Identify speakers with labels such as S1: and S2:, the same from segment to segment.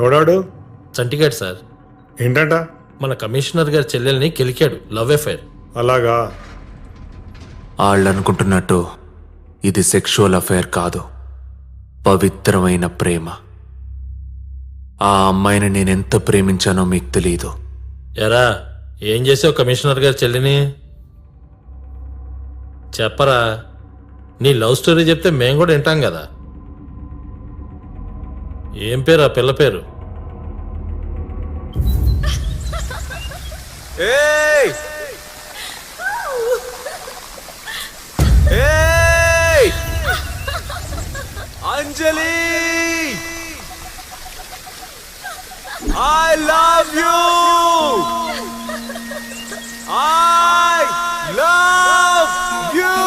S1: ఎవడాడు?
S2: చంటిగాడు సార్.
S1: ఏంటంట?
S2: మన కమిషనర్ గారి చెల్లెల్ని కెలికాడు. Love affair.
S1: అలాగా?
S3: వాళ్ళు అనుకుంటున్నట్టు ఇది సెక్షువల్ అఫైర్ కాదు, పవిత్రమైన ప్రేమ. ఆ అమ్మాయిని నేనెంత ప్రేమించానో మీకు తెలీదు.
S2: ఎరా, ఏం చేసావు కమిషనర్ గారి చెల్లిని? చెప్పరా. నీ లవ్ స్టోరీ చెప్తే మేము కూడా వింటాం కదా. ఏం పేరు ఆ పిల్ల పేరు?
S4: Hey! Hey! Anjali! I love you! I love you!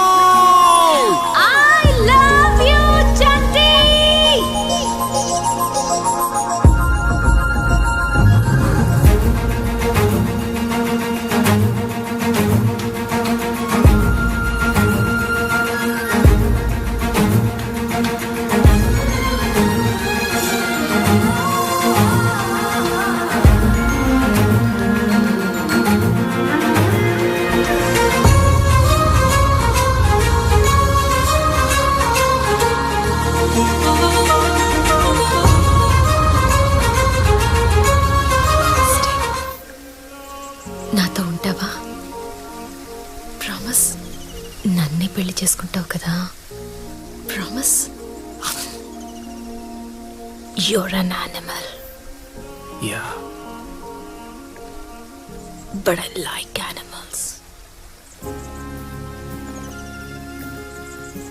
S5: I love you, Chanti! నాతో ఉంటావా? ప్రామిస్. నన్నే పెళ్లి చేసుకుంటావు కదా? Promise. You're an animal
S3: yeah,
S5: but I like animals.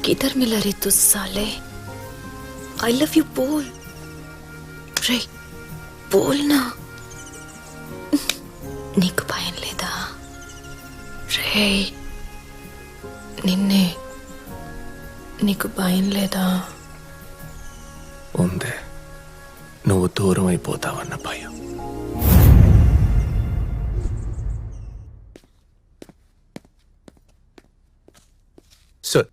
S5: किधर मिला रे तू साले? आई लव यू बोल रे, बोल ना. నీకు భయం లేదా రే? నిన్నే, నీకు భయం లేదా?
S3: ఉందే. నువ్వు దూరం అయిపోతావన్న భయం.
S6: Sir,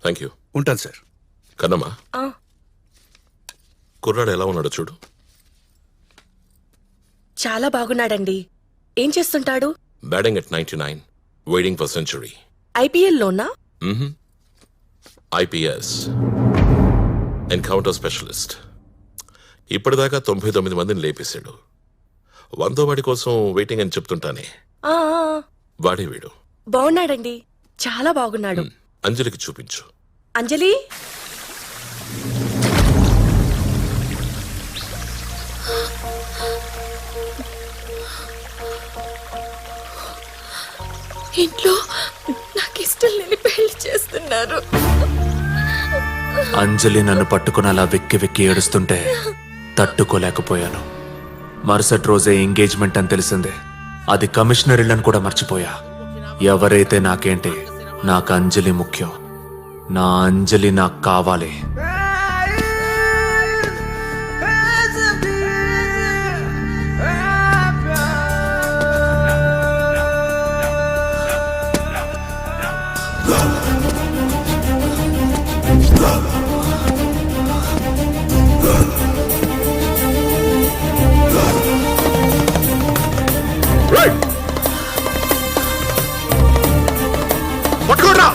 S7: thank you.
S6: ఉంటాను సార్.
S7: కన్నమ్మా, కుర్రాడు ఎలా ఉన్నాడో చూడు.
S8: చాలా బాగున్నాడండి. ఏం చేస్తుంటాడు?
S7: Batting at 99, waiting for century.
S8: IPL లోనా?
S7: IPS, encounter specialist. ఇప్పటిదాకా 99 మందిని లేపేశాడు. 100వ వాడి కోసం వెయిటింగ్ అని చెప్తుంటానే,
S8: ఆ,
S7: వాడే వీడు.
S8: బాగున్నాడండి, చాలా బాగున్నాడు.
S7: అంజలికి చూపించు.
S8: అంజలి,
S5: ఇంట్లో నాకు ఇష్టం లేని పెళ్లి చేస్తున్నారు.
S3: అంజలి నన్ను పట్టుకుని అలా వెక్కి వెక్కి ఏడుస్తుంటే తట్టుకోలేకపోయాను. మరుసటి రోజే ఎంగేజ్మెంట్ అని తెలిసిందే. అది కమిషనర్ ఇళ్ళని కూడా మర్చిపోయా. ఎవరైతే నాకేంటి, నాకు అంజలి ముఖ్యం. నా అంజలి నాకు కావాలి.
S7: పట్టుకోరా!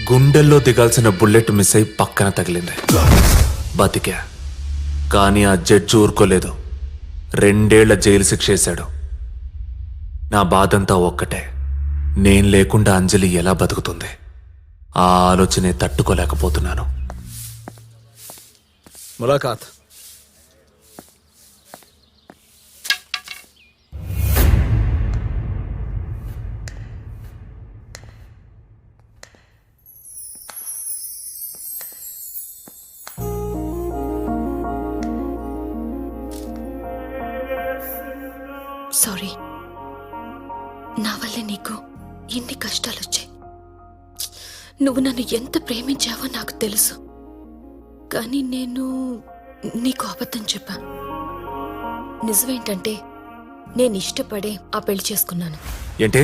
S3: గుండెల్లో దిగాల్సిన బుల్లెట్ మిస్ అయి పక్కన తగిలింది. బతికా. కానీ ఆ జడ్జి ఊరుకోలేదు. 2 ఏళ్ల జైలు శిక్ష వేశాడు. నా బాధంతా ఒక్కటే, నేను లేకుండా అంజలి ఎలా బతుకుతుంది? ఆ ఆలోచనే తట్టుకోలేకపోతున్నాను.
S6: मुलाकात.
S5: సారీ, నా వల్లే నీకు ఎన్ని కష్టాలు వచ్చాయి. నువ్వు నన్ను ఎంత ప్రేమించావో నాకు తెలుసు. కానీ నేను నీకు అబద్ధం చెప్పా. నిజమేంటంటే నేను ఇష్టపడే ఆ పెళ్లి చేసుకున్నాను.
S3: ఏంటి?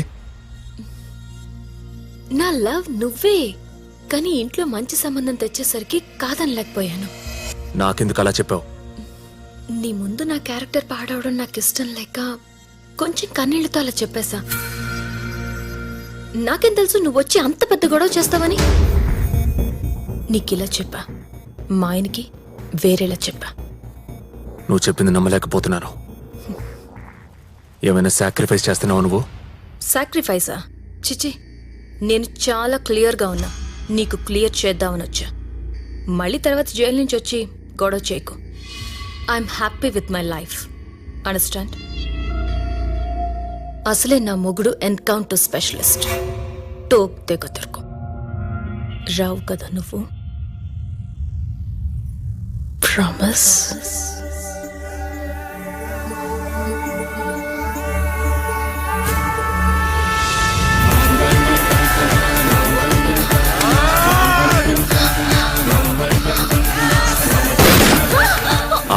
S5: నా లవ్ నువ్వే, కానీ ఇంట్లో మంచి సంబంధం తెచ్చేసరికి కాదనలేకపోయాను.
S3: నాకెందుకు అలా చెప్పావు?
S5: నీ ముందు నా క్యారెక్టర్ పాడవడం నాకు ఇష్టం లేక కొంచెం కన్నీళ్లతో అలా చెప్పేశా. నాకేం తెలుసు నువ్వు వచ్చి అంత పెద్ద గొడవ చేస్తావని. నీకిలా చెప్పా, మా ఆయనకి వేరేలా చెప్పా.
S3: నువ్వు చెప్పింది నమ్మలేకపోతున్నాను. ఏమైనా సాక్రిఫైస్ చేస్తున్నావు నువ్వు?
S5: సాక్రిఫైసా? చిచి, నేను చాలా క్లియర్గా ఉన్నా. నీకు క్లియర్ చేద్దామని వచ్చా. మళ్ళీ తర్వాత జైలు నుంచి వచ్చి గొడవ చేయకు. I'm happy with my life, understand? అసలే నా మొగుడు ఎన్కౌంటర్ స్పెషలిస్ట్. టోక్ తెగతరుకు రావు కదా నువ్వు. ప్రామిస్?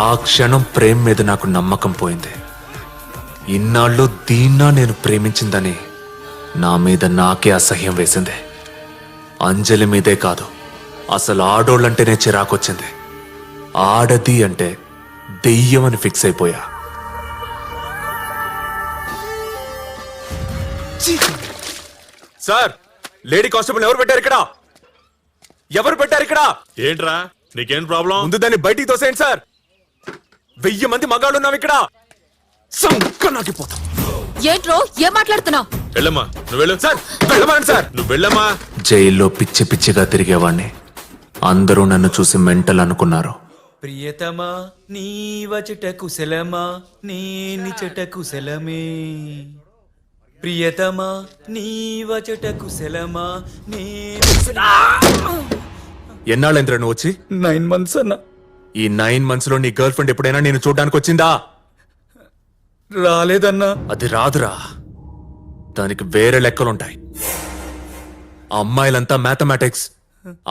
S3: ఆ క్షణం ప్రేమ మీద నాకు నమ్మకం పోయింది. ఇన్నాళ్ళు దీన్నా నేను ప్రేమించిందని నా మీద నాకే అసహ్యం వేసింది. అంజలి మీదే కాదు, అసలు ఆడోళ్ళంటేనే చిరాకొచ్చింది. ఆడది అంటే దెయ్యం అని ఫిక్స్ అయిపోయా.
S4: సార్, లేడీ కానిస్టేబుల్ ఎవరు పెట్టారు ఇక్కడ? ఎవరు పెట్టారు ఇక్కడ?
S7: ఏంట్రా నీకేం ప్రాబ్లం?
S4: ముందు దాన్ని బయటికి తోసేయండి సార్. 1000 మంది మగాళ్ళు ఉన్నాం ఇక్కడ. సంకనాకిపోతాం.
S5: ఏంట్రో ఏం మాట్లాడుతున్నావు?
S7: వెళ్ళమ్మా, నువ్వు వెళ్ళు.
S4: సార్ వెళ్ళమనండి సార్.
S7: నువ్వు వెళ్ళమ్మా.
S3: జైల్లో పిచ్చి పిచ్చిగా తిరిగేవాణ్ణి. అందరూ నన్ను చూసి మెంటల్ అనుకున్నారు.
S1: ప్రియతమా నీ వచట కుశలమా నీ నిచట కుశలమే. ప్రియతమా నీ వచట కుశలమా నీ.
S3: ఎన్నాళ్ళైందిరా నువ్వు వచ్చి?
S1: 9 months అన్న.
S3: ఈ 9 months లో నీ గర్ల్ ఫ్రెండ్ ఎప్పుడైనా నేను చూడడానికి వచ్చిందా?
S1: రాలేదన్నా.
S3: అది రాదురా, దానికి వేరే లెక్కలుంటాయి. అమ్మాయిలంతా మ్యాథమెటిక్స్,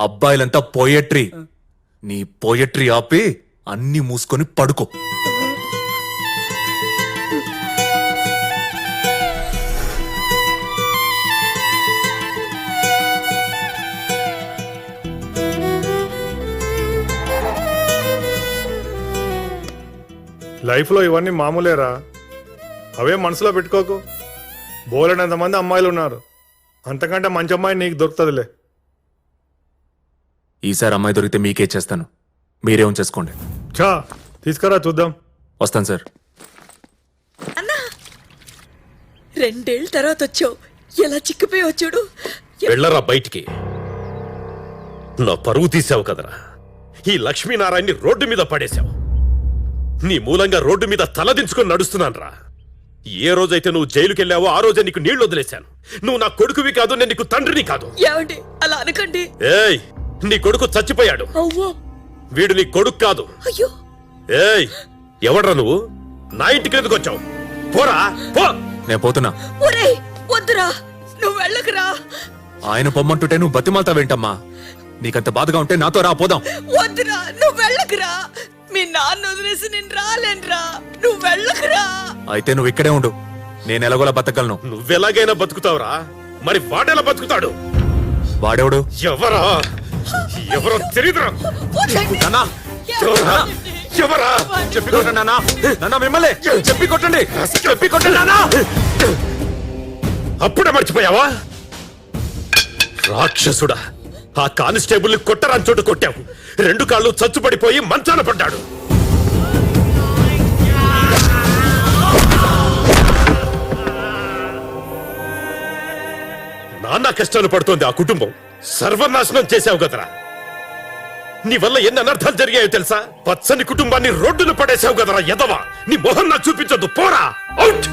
S3: అబ్బాయిలంతా పోయట్రీ. నీ పోయట్రీ ఆపి అన్ని మూసుకొని పడుకో.
S9: లైఫ్లో ఇవన్నీ మామూలేరా, అవే మనసులో పెట్టుకోకు. బోలెడంతమంది అమ్మాయిలు ఉన్నారు, అంతకంటే మంచి అమ్మాయి నీకు దొరుకుతుందిలే.
S3: ఈసారి అమ్మాయి దొరికితే మీకే చేస్తాను, మీరే ఉంచేసుకోండి.
S9: చా తీసుకురా చూద్దాం.
S3: వస్తాను సార్.
S8: అన్నా, 2 ఏళ్ళ తర్వాత వచ్చావు, ఎలా చిక్కిపోయావు చూడు.
S7: వెళ్ళరా బయటికి. నా పరువు తీసావు కదరా. ఈ లక్ష్మీనారాయణని రోడ్డు మీద పడేశావు. నీ మూలంగా రోడ్డు మీద తలదించుకొని నడుస్తున్నానురా. ఏ రోజైతే నువ్వు జైలుకెళ్ళావో ఆ రోజే నీకు నీళ్లు వదిలేశాను. నువ్వు నా కొడుకువి కాదు, నేను నీకు తండ్రిని కాదు.
S8: ఏమండి అలా అనకండి.
S7: ఏయ్, నీ కొడుకు చచ్చిపోయాడు.
S8: అవ్వో,
S7: వీడు నీ కొడుకు కాదు.
S8: అయ్యో.
S7: ఏయ్, ఎవడ్రా నువ్వు? నా ఇంటికి ఎందుకు వచ్చావు? పోరా పో.
S3: నేను పోతున్నా.
S8: ఒరేయ్ వద్దురా, నువ్వు వెళ్ళకురా.
S3: ఆయన పొమ్మంటుంటే నువ్వు బతిమాలతావేంటమ్మా? నీకంత బాధగా ఉంటే నాతో రా, పోదాం.
S8: వద్దురా, నువ్వు వెళ్ళకురా. మీ నాన్న వదిలేసి నేను రాలేనురా, నువ్వు వెళ్ళకురా.
S3: అయితే నువ్వు ఇక్కడే ఉండు, నేను ఎలాగోలా బతకగలను.
S7: నువ్వెలాగైనా బతుకుతావురా, మరి వాడెలా బతుకుతాడు?
S3: వాడెవడు?
S7: ఎవరా? ఎవరో తెలియదురా.
S8: వద్దండి.
S3: నాన్నా,
S7: ఎవరా? ఎవరా?
S3: చెప్పి కొట్టండి నాన్నా. నాన్నా మిమ్మల్ని చెప్పి కొట్టండి, చెప్పి కొట్టండి నాన్నా.
S7: అప్పుడే మర్చిపోయావా? రాక్షసుడా, ఆ కానిస్టేబుల్ కొట్టరాని చోటు కొట్టావు. 2 కాళ్ళు చచ్చుపడిపోయి మంచాన పడ్డాడు. నాన్న కష్టాలు పడుతోంది ఆ కుటుంబం. సర్వనాశనం చేశావు కదరా. నీ వల్ల ఎన్ని అనర్థాలు జరిగాయో తెలుసా? పచ్చని కుటుంబాన్ని రోడ్డును పడేశావు కదరా ఎదవా. నీ మొహం నాకు చూపించొద్దు, పోరా అవుట్.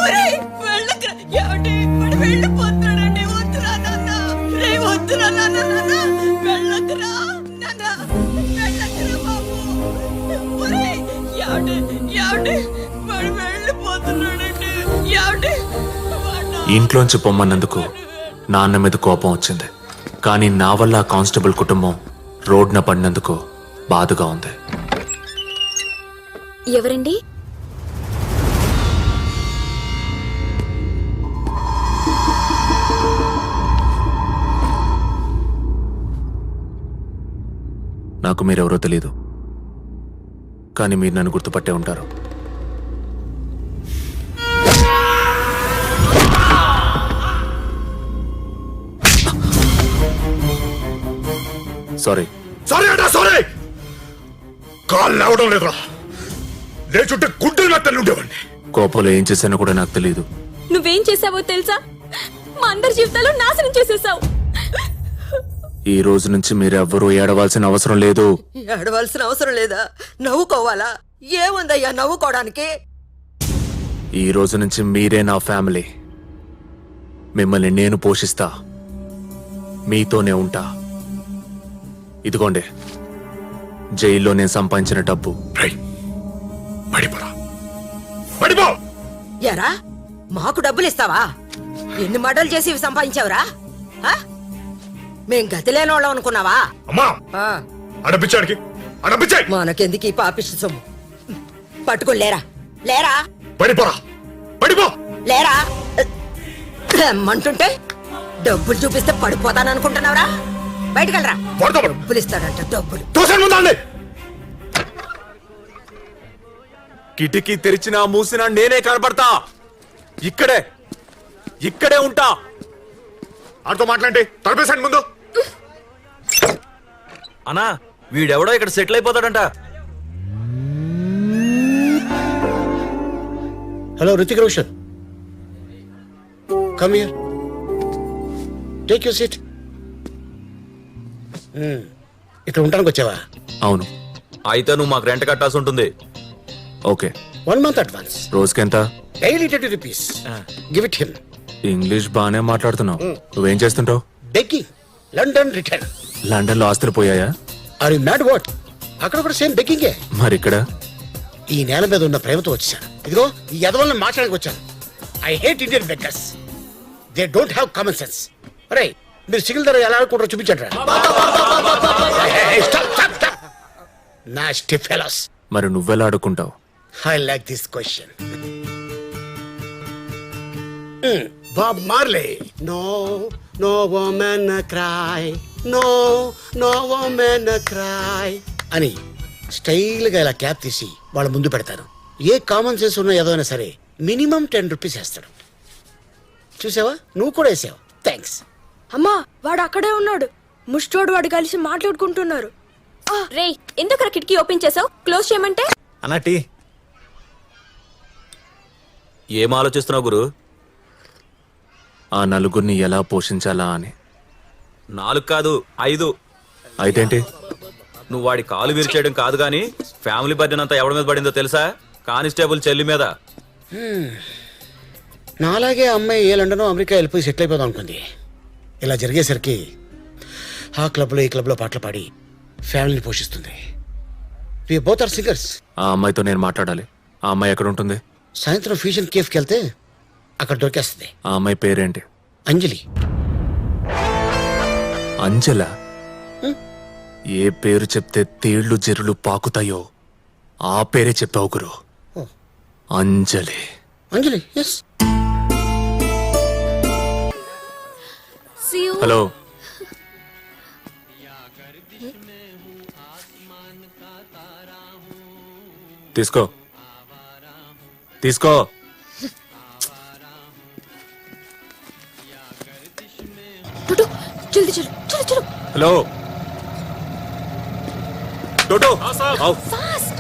S8: ఒరేయ్, వెళ్ళకురా. ఏమండి? వాడు వెళ్ళిపోతున్నాడండి. వద్దురా నాన్న. రేయ్, వద్దురా నాన్న. వెళ్ళకురా నాన్న. వెళ్ళకురా బాబు. ఒరేయ్, ఏమండి? వాడు వెళ్ళిపోతున్నాడండి. ఏమండి?
S3: ఇంట్లోంచి పొమ్మన్నందుకు నాన్న మీద కోపం వచ్చింది. కానీ నా వల్ల ఆ కానిస్టేబుల్ కుటుంబం రోడ్న పడినందుకు బాధగా ఉంది.
S5: ఎవరండి?
S3: నాకు మీరెవరో తెలీదు, కానీ మీరు నన్ను గుర్తుపట్టే ఉంటారు. సారీ.
S7: సారీ అంటా సారీ. కాళ్ళు లేవడం లేదురా. లేచుంటే గుడ్డలు మెత్తలు ఉండేవాడిని.
S3: కోపంలో ఏం చేశానో కూడా నాకు తెలియదు.
S5: నువ్వేం చేసావో తెలుసా? మా అందరి జీవితాలు నాశనం చేసేసావు.
S3: ఈ రోజు నుంచి మీరెవ్వరూ ఏడవాల్సిన అవసరం లేదు.
S8: ఏడవలసిన అవసరం లేదా? నవ్వుకోవాలా? ఏముందయ్యా నవ్వుకోవడానికి?
S3: ఈ రోజు నుంచి మీరే నా ఫ్యామిలీ. మిమ్మల్ని నేను పోషిస్తా, మీతోనే ఉంటా. ఇదిగోండి జైల్లో నేను సంపాదించిన డబ్బు.
S8: ఎరా, మాకు డబ్బులు ఇస్తావా? ఎన్ని మడలు చేసి ఇవి సంపాదించావురా? మేం గతి లేనోళ్ళం అనుకున్నావా?
S7: అమ్మా,
S8: ఆ,
S7: అడపించాడికి అడపించాయి.
S8: మనకెందుకు ఈ పాపిష్టి సొమ్ము? పట్టుకుని లేరా
S7: పడిపో.
S8: లేరా రమ్మంటుంటే డబ్బులు చూపిస్తే పడిపోతాననుకుంటున్నావురా? బయటకెళ్ళరా. డబ్బులు ఇస్తాడంట, డబ్బులు.
S4: కిటికీ తెరిచినా మూసినా నేనే కనబడతా. ఇక్కడే ఉంటా.
S7: ఆడితో మాట్లాడి తలపేశాను ముందు.
S1: అన్నా, వీడెవడో ఇక్కడ సెటిల్ అయిపోతాడంట.
S10: Hello Hrithik Roshan, come here, take your seat. ఇక్కడ ఉండడానికి వచ్చావా?
S3: అవును.
S1: అయితే నువ్వు మాకు రెంట్ కట్టాల్సి ఉంటుంది.
S3: ఓకే.
S10: 1 month advance.
S3: రోజుకెంత?
S10: Daily 30 rupees. Give it him.
S3: English బానే మాట్లాడుతున్నావు. నువ్వేం చేస్తుంటావు?
S10: Begging, London return.
S3: లండన్ లో ఆస్తులు పోయాయా?
S10: Are you mad what? అక్కడ కూడా సేమ్ బెగ్గింగే.
S3: మరి ఇక్కడ?
S10: ఈ నేల మీద ఉన్న ప్రేమతో వచ్చాను. ఇదిగో ఈ యదవల్ని మాట్లాడడానికి వచ్చాను. I hate Indian beggars. They don't have common sense. అరే, మీరు సిగిల్ ధర ఎలా ఆడుకుంటారో చూపించండి. Nasty fellows.
S3: మరి నువ్వెలా ఆడుకుంటావు?
S10: I like this question. Bob Marley. No woman cry. No woman cry. అని స్టైల్ గా ఇలా క్యాప్ తీసి వాళ్ళ ముందు పెడతాను. ఏ కామన్ సెన్స్ ఉన్న ఏదైనా సరే మినిమం 10 rupees వేస్తాడు. చూసావా? నువ్వు కూడా వేసావు. థ్యాంక్స్.
S11: అమ్మా, వాడు అక్కడే ఉన్నాడు. ముష్టోడు వాడు కలిసి మాట్లాడుకుంటున్నారు.
S5: రే, ఎందుకు కిటికీ ఓపెన్ చేసావు? క్లోజ్ చేయమంటే?
S1: అన్నట్టి ఏం ఆలోచిస్తున్నావు గురు?
S3: ఆ నలుగురిని ఎలా పోషించాలా అని.
S1: 4 కాదు 5.
S3: అయితేంటి?
S1: నువ్వు వాడి కాలు విరిచేయడం కాదు గాని ఫ్యామిలీ బర్డెన్ అంతా ఎవరి మీద పడిందో తెలుసా? కానిస్టేబుల్ చెల్లి మీద.
S10: నాలాగే అమ్మాయి ఏ లండనో అమెరికా వెళ్ళిపోయి సెటిల్ అయిపోదాం అనుకుంది. ఇలా జరిగేసరికి ఆ క్లబ్లో ఈ క్లబ్లో పాటలు పాడి ఫ్యామిలీని పోషిస్తుంది. We both are singers.
S3: ఆ అమ్మాయితో నేను మాట్లాడాలి. ఆ అమ్మాయి ఎక్కడ ఉంటుంది?
S10: సాయంత్రం ఫ్యూజన్ కేఫ్కి వెళ్తే అక్కడ దొరికేస్తుంది.
S3: ఆ అమ్మాయి పేరేంటి?
S10: అంజలి.
S3: అంజల? ఏ పేరు చెప్తే తేళ్లు జెరులు పాకుతాయో ఆ పేరే చెప్పావు గురు. అంజలి.
S10: అంజలి, ఎస్.
S3: హలో. తీసుకో.
S5: टोटो जल्दी चलो चलो चलो
S4: हेलो टोटो आओ
S5: फास्ट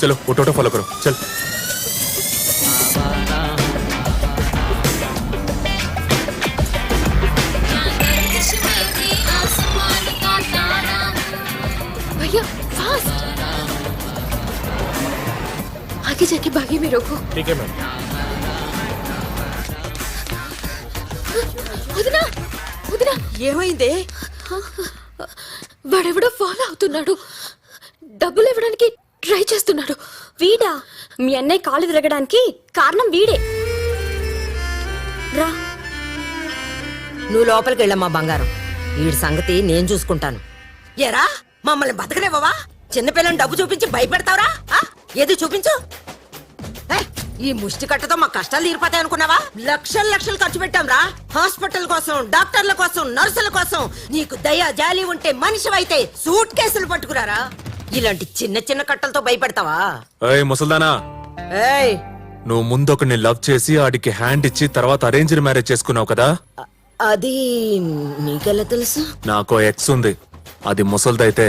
S3: చలో ఓ టోటో ఫాలో కరో చల్
S5: भैया फास्ट आगे जाके बागी में रोको
S2: ठीक है मैम
S5: వదినా వదినా
S8: ఏమైందే
S5: వాడెవడో ఫాలో అవుతున్నాడు డబ్బులు ఇవ్వడానికి ట్రై చేస్తున్నాడు
S11: వీడా మీ అన్నయ్య కాలు విరగడానికి కారణం వీడే రా
S8: నువ్వు లోపలికి వెళ్ళమ్మా బంగారం వీడి సంగతి నేను చూసుకుంటాను ఎరా మమ్మల్ని బతకలేవా చిన్నపిల్లని డబ్బు చూపించి భయపెడతావురా ఏది చూపించు ఏయ్, ఈ ముష్టి కట్టతో మా కష్టాలు తీరిపోతాయి అనుకున్నావా లక్షలు లక్షలు ఖర్చు పెట్టాం రా హాస్పిటల్ కోసం డాక్టర్ల కోసం నర్సుల కోసం నీకు దయ జాలి ఉంటే మనిషివైతే సూట్ కేసులు పట్టుకురారా ఇలాంటి చిన్న చిన్న కట్టలతో భయపెడతావా
S3: ఏయ్ ముసల్దానా
S8: ఏయ్
S3: నువ్వు ముందు ఒకరిని లవ్ చేసి ఆడికి హ్యాండ్ ఇచ్చి తర్వాత అరేంజ్డ్ మ్యారేజ్ చేసుకున్నావు కదా
S8: అది నీకెలా తెలుసు
S3: నాకో ఎక్స్ ఉంది అది ముసల్దైతే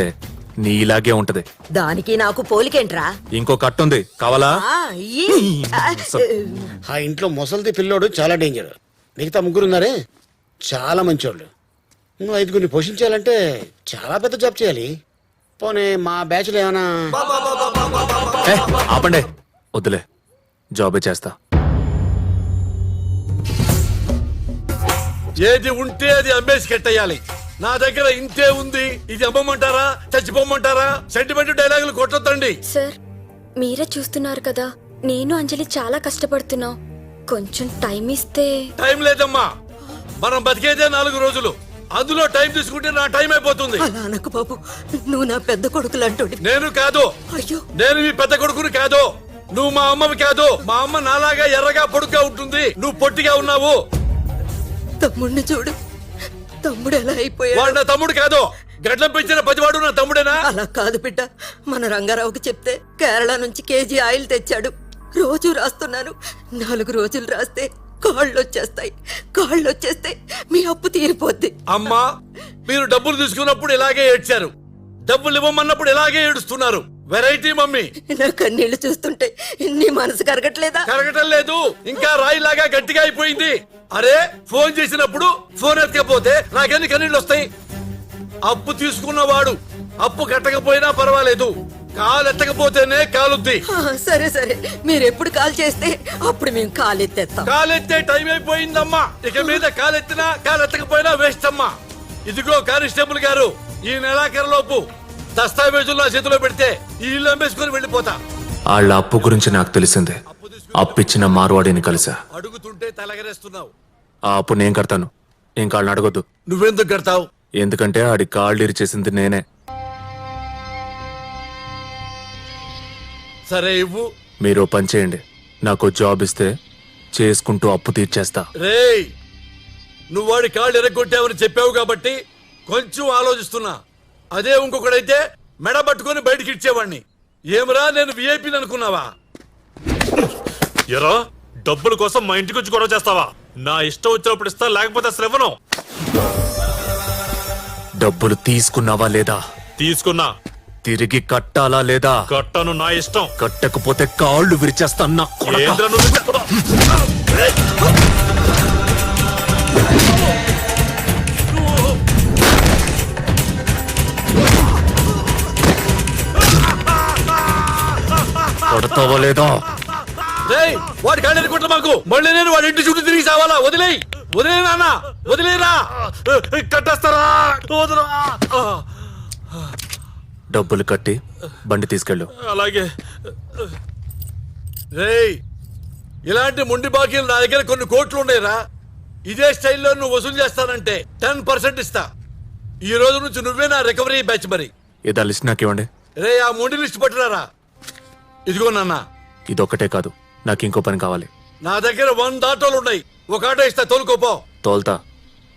S3: నీ ఇలాగే ఉంటది
S8: దానికి నాకు పోలికేంట్రా
S3: ఇంకో కట్టు ఉంది కావాలా
S8: ఆ, ఈ-
S10: ఆ ఇంట్లో ముసలిది పిల్లోడు చాలా డేంజర్. మిగతా ముగ్గురు ఉన్నారే చాలా మంచోళ్ళు. నువ్వు ఐదుగురిని పోషించాలంటే చాలా పెద్ద జాబ్ చేయాలి. పోనీ మా బ్యాచ్లో ఏమైనా
S3: ఏ, ఆపండి వద్దులే జాబే చేస్తా
S7: ఏది ఉంటే అది అమ్మేసి కట్టేయాలి. నా దగ్గర ఇంతే ఉంది, ఇది అమ్మమంటారా చచ్చిపోమంటారా? సెంటిమెంట్ డైలాగులు కొట్టొద్దండి.
S11: సార్ మీరే చూస్తున్నారు కదా నేను అంజలి చాలా కష్టపడుతున్నాం కొంచెం టైం ఇస్తే
S7: టైం లేదమ్మా, మనం బతికేదే 4 రోజులు. అందులో టైం తీసుకుంటే నా టైం అయిపోతుంది.
S8: అలా అనకు బాబు, నువ్వు నా పెద్ద కొడుకులు అంటోడి.
S7: నేను కాదు,
S8: అయ్యో
S7: నేను మీ పెద్ద కొడుకుని కాదు. నువ్వు మా అమ్మవి కాదు. మా అమ్మ నాలాగా ఎర్రగా పొడుగ్గా ఉంటుంది, నువ్వు పొట్టిగా ఉన్నావు.
S8: తమ్ముడిని చూడు, తమ్ముడు ఎలా అయిపోయాడు.
S7: వాడు నా తమ్ముడు కాదు, గడ్డం పెంచిన పతివాడు నా తమ్ముడేనా?
S8: అలా కాదు బిడ్డ, మన రంగారావుకి చెప్తే కేరళ నుంచి కేజీ ఆయిల్ తెచ్చాడు. రోజు రాస్తున్నాను. 4 రోజులు రాస్తే కాళ్ళు వచ్చేస్తే మీ అప్పు తీరిపోద్ది.
S7: అమ్మా, మీరు డబ్బులు తీసుకున్నప్పుడు ఇలాగే ఏడ్చారు, డబ్బులు ఇవ్వమన్నప్పుడు ఇలాగే ఏడుస్తున్నారు. Variety mummy.
S8: నా కన్నీళ్లు చూస్తుంటే నీ మనసు కరగట్లేదా?
S7: కరగటం లేదు, ఇంకా రాయిలాగా గట్టిగా అయిపోయింది. అరే, ఫోన్ చేసినప్పుడు ఫోన్ ఎత్తకపోతే నాకెన్ని కన్నీళ్ళు వస్తాయి? అప్పు తీసుకున్నవాడు అప్పు కట్టకపోయినా పర్వాలేదు, కాలు ఎత్తకపోతేనే కాలుద్ది.
S8: సరే సరే, మీరు ఎప్పుడు కాల్ చేస్తే అప్పుడు మేము కాలెత్తేస్తాం.
S7: కాలెత్తే టైం అయిపోయిందమ్మా. ఇక మీద కాలెత్తినా కాలెత్తకపోయినా వేస్ట్ అమ్మా. ఇదిగో కానిస్టేబుల్ గారు, ఈ నెలాఖరులోపు దస్తావేజులు నా చేతిలో పెడితే ఈ ఇల్లు అమ్మేసుకుని వెళ్ళిపోతా.
S3: వాళ్ళ అప్పు గురించి నాకు తెలిసిందే. అప్పిచ్చిన మార్వాడిని కలిసా.
S7: అడుగుతుంటే తలగరేస్తున్నావు.
S3: ఆ అప్పు నేను కడతాను, ఇంకా వాళ్ళని అడగొద్దు.
S7: నువ్వెందుకు కడతావు?
S3: ఎందుకంటే ఆడి కాళ్ళు ఇరిచేసింది నేనే.
S7: సరే ఇవ్వు.
S3: మీరు పని చేయండి, నాకు జాబ్ ఇస్తే చేసుకుంటూ అప్పు తీర్చేస్తా.
S7: రేయ్, నువ్వు వాడి కాళ్ళు ఎరగొట్టావని చెప్పావు కాబట్టి కొంచెం ఆలోచిస్తున్నా. అదే ఇంకొకడైతే మెడ పట్టుకొని బయటికి ఇచ్చేవాడిని. ఏమరా, నేను విఐపీని అనుకున్నావా?
S4: ఎరా, డబ్బుల కోసం మా ఇంటికి వచ్చి గొడవ చేస్తావా? నా ఇష్టం వచ్చినప్పుడు ఇస్తా, లేకపోతే అసలు ఇవ్వను.
S3: డబ్బులు తీసుకున్నావా లేదా?
S4: తీసుకున్నా.
S3: తిరిగి కట్టాలా లేదా?
S4: కట్టను, నా ఇష్టం.
S3: కట్టకపోతే కాళ్ళు విరిచేస్తాను.
S4: ఏంద్రా నువ్వు?
S3: కొడతావా లేదా?
S7: రేయ్, వాడి కాళ్ళు ఎరగొట్ల మాకు. మళ్ళీ నేను వాడి ఇంటి చుట్టూ తిరిగి సావాలా? వదిలేయ్, వదిలే నాన్న, వదిలేరా.
S4: కట్టేస్తారా? వదరా.
S3: డబ్బులు కట్టి బండి తీసుకెళ్ళు.
S4: అలాగే.
S7: రేయ్, ఇలాంటి మొండి బాకీలు నా దగ్గర కొన్ని కోట్లు ఉన్నాయిరా. ఇదే స్టైల్లో నువ్వు వసూలు చేస్తానంటే 10% ఇస్తా. ఈ రోజు నుంచి నువ్వే నా రికవరీ బ్యాచ్. మరి
S3: ఇదా లిస్ట్ నాకు ఇవ్వండి.
S7: రే, ఆ మొండి లిస్ట్ పట్టురారా. ఇదిగో నాన్న,
S3: ఇదొక్కటే కాదు, నాకు ఇంకో పని కావాలి.
S7: నా దగ్గర 100 ఆటోలు ఉన్నాయి. ఒక ఆటో ఇస్తా, తోలుకోపో.
S3: తోల్తా.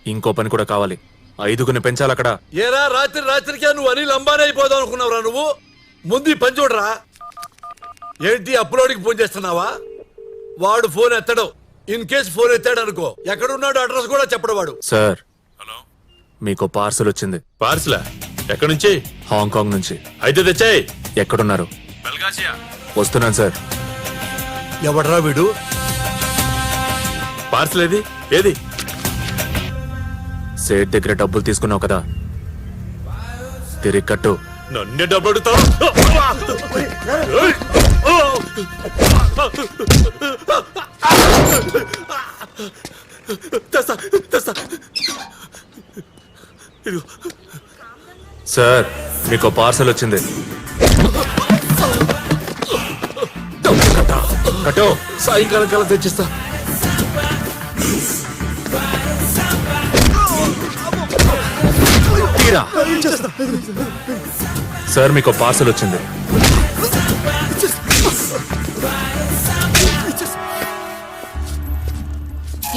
S3: ఇంకో పని కూడా కావాలి. 5గురిని పెంచాలి అక్కడ.
S7: ఏరా, రాత్రికే నువ్వు అనిల్ అంబానీ అయిపోదాం అనుకున్నావురా? నువ్వు ముందు ఈ పని చూడరా. ఏంటి, అప్లోడ్కి ఫోన్ చేస్తున్నావా? వాడు ఫోన్ ఎత్తడు. ఇన్ కేసు ఫోన్ ఎత్తాడు అనుకో, ఎక్కడున్నాడు అడ్రస్ కూడా చెప్పడు వాడు.
S3: సార్, మీకు పార్సల్ వచ్చింది.
S7: పార్సలా? ఎక్కడి నుంచి?
S3: హాంకాంగ్ నుంచి.
S7: అయితే తెచ్చాయి.
S3: ఎక్కడున్నారు? వస్తున్నాను సార్.
S6: ఎవడ్రా వీడు?
S7: పార్సల్ ఏది? ఏది?
S3: సేట్ దగ్గర డబ్బులు తీసుకున్నావు కదా, తిరిగి కట్టు.
S7: నన్నే డబ్బు అడుగుతావు? తెస్తా, తెస్తా. ఇదిగో.
S3: సార్ మీకు పార్సల్ వచ్చింది. కట్టో.
S6: సాయంకాలం కల్లా తెచ్చిస్తా.
S3: తీరా. సార్ మీకు పార్సల్ వచ్చింది.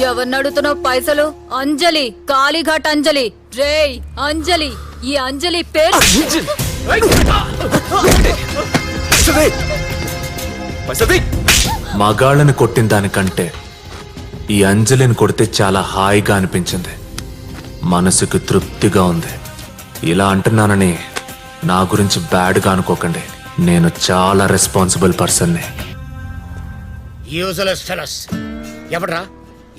S5: ఎవరిని అడుగుతున్నావు పైసలు? అంజలి, కాళీఘాట్ అంజలి. రేయ్ అంజలి, ఈ అంజలి పేరు
S3: మగాళ్ళని కొట్టిన దానికంటే ఈ అంజలిని కొడితే చాలా హాయిగా అనిపించింది. మనసుకు తృప్తిగా ఉంది. ఇలా అంటున్నానని నా గురించి బ్యాడ్గా అనుకోకండి. నేను చాలా రెస్పాన్సిబుల్ పర్సన్ని.
S10: Useless fellows. ఎవడ్రా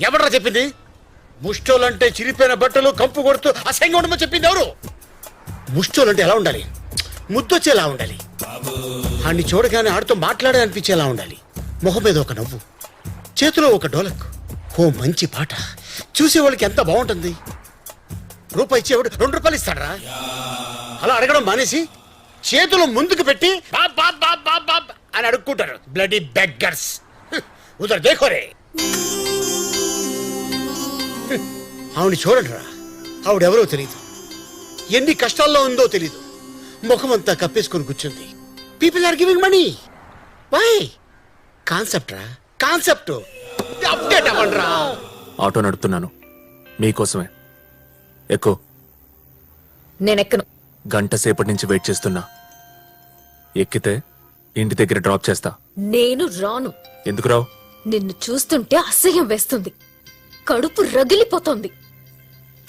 S10: ఎవడ్రా చెప్పింది? ముష్టోలంటే చిరిపోయిన బట్టలు కంపు కొడుతూ అసహ్యంగా ఉండమని చెప్పింది ఎవరు? ముష్టోలంటే ఎలా ఉండాలి? ముద్దొచ్చేలా ఉండాలి. ఆడిని చూడగానే ఆడితో మాట్లాడే అనిపించేలా ఉండాలి. మొహం మీద ఒక నవ్వు, చేతిలో ఒక డోలక్, ఓ మంచి పాట. చూసేవాళ్ళకి ఎంత బాగుంటుంది. రూపాయి ఇచ్చేవాడు 2 రూపాయలు ఇస్తాడరా? అలా అడగడం మానేసి చేతులు ముందుకు పెట్టి Bob Bob Bob Bob Bob అని అడుక్కుంటారు. Bloody beggars. ఉదర్ దేఖోరే. ఆవిడ చూడండిరా, ఆవిడెవరో తెలీదు, ఎన్ని కష్టాల్లో ఉందో తెలీదు. ముఖమంతా కప్పేసుకొని కూర్చుంది. People are giving money. Why? Concept రా, కాన్సెప్ట్. అప్డేట్ అవ్వండిరా.
S3: ఆటో నడుపుతున్నాను మీకోసమే. ఎక్కువ.
S5: నేనెక్కను.
S3: గంట సేపటి నుంచి వెయిట్ చేస్తున్నా. ఎక్కితే ఇంటి దగ్గర డ్రాప్ చేస్తా.
S5: నేను రాను.
S3: ఎందుకు రావు?
S5: నిన్ను చూస్తుంటే అసహ్యం వేస్తుంది, కడుపు రగిలిపోతోంది.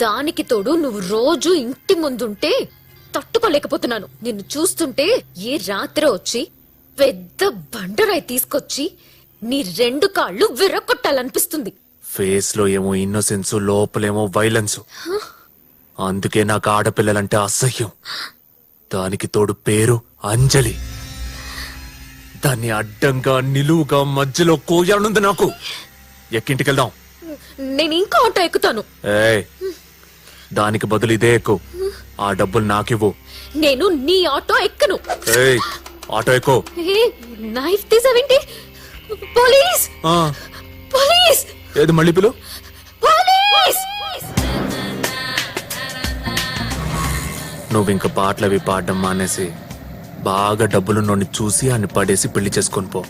S5: దానికి తోడు నువ్వు రోజు ఇంటి ముందుంటే తట్టుకోలేకపోతున్నాను. నిన్ను చూస్తుంటే ఏ రాత్రి వచ్చి పెద్ద బండరాయి తీసుకొచ్చి నీ 2 కాళ్ళు విరగొట్టాలనిపిస్తుంది.
S3: ఫేస్ లో ఏమో ఇన్నోసెన్స్, లోపలేమో వైలెన్స్. అందుకే నాకు ఆడపిల్లలంటే అసహ్యం. దానికి తోడు పేరు అంజలి. దాన్ని అడ్డంగా నిలువుగా మధ్యలో కోయాలనుంది నాకు. ఎక్కింటికెళ్దాం.
S5: నేను ఇంకా ఆటో ఎక్కుతాను.
S3: ఏయ్, దానికి బదులు ఇదే ఎక్కు. ఆ డబ్బులు నాకివ్వు.
S5: నేను నీ ఆటో ఎక్కను.
S3: ఏయ్, ఆటో ఎక్కు.
S5: నైఫ్ తీసావేంటి? Police, police.
S3: ఏది మళ్ళీ పిలు.
S5: పోలీస్.
S3: నువ్వు ఇంక పాటలవి పాడడం మానేసి బాగా డబ్బులున్నోడిని చూసి ఆయన పడేసి పెళ్లి చేసుకొని పో.